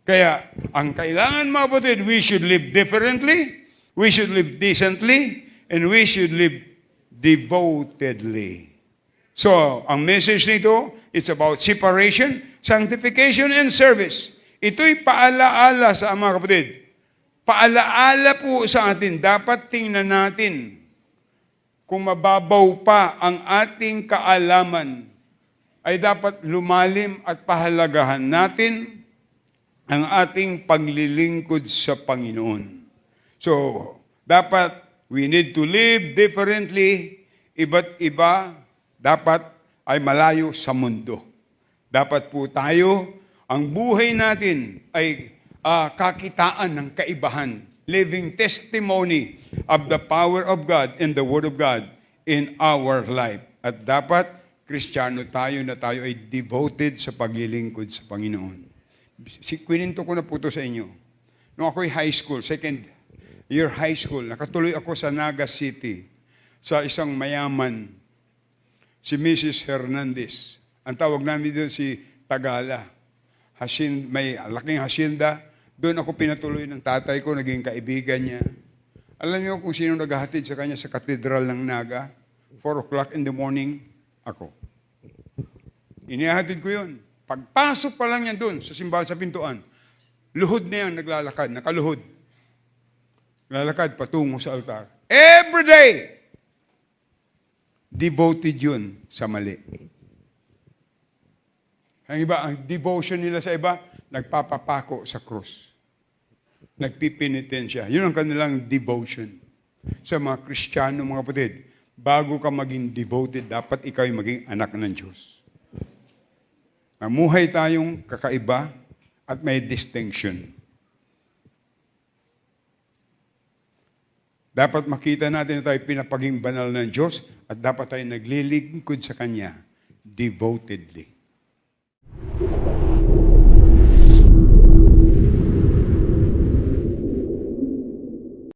Kaya, ang kailangan mga kapatid, we should live differently, we should live decently, and we should live devotedly. So, ang message nito, it's about separation, sanctification, and service. Ito'y paalaala sa mga kapatid. Paalaala po sa atin, dapat tingnan natin kung mababaw pa ang ating kaalaman, ay dapat lumalim at pahalagahan natin ang ating paglilingkod sa Panginoon. So, dapat we need to live differently, iba't iba, dapat ay malayo sa mundo. Dapat po tayo, ang buhay natin ay kakitaan ng kaibahan, living testimony of the power of God and the Word of God in our life. At dapat, Kristiyano tayo na tayo ay devoted sa paglilingkod sa Panginoon. Kwininto ko na po ito sa inyo. Nung ako'y high school, second year high school, nakatuloy ako sa Naga City sa isang mayaman, si Mrs. Hernandez. Ang tawag namin doon si Tagala. May laking hasyenda. Doon ako pinatuloy ng tatay ko, naging kaibigan niya. Alam niyo kung sino naghahatid sa kanya sa katedral ng Naga? 4 o'clock in the morning, ako. Inihatid ko yun. Pagpasok pa lang yan doon sa simbahan sa pintuan, luhod na yan, naglalakad, nakaluhod. Naglalakad patungo sa altar. Every day! Devoted yun sa mali. Ang iba, ang devotion nila sa iba, nagpapapako sa krus. Nagpipinitensya. Yun ang kanilang devotion. Sa mga Kristiyano, mga kapatid, bago ka maging devoted, dapat ikaw ay maging anak ng Diyos. Mamuhay tayong kakaiba at may distinction. Dapat makita natin na tayo pinapaging banal ng Diyos at dapat tayo naglilingkod sa Kanya devotedly.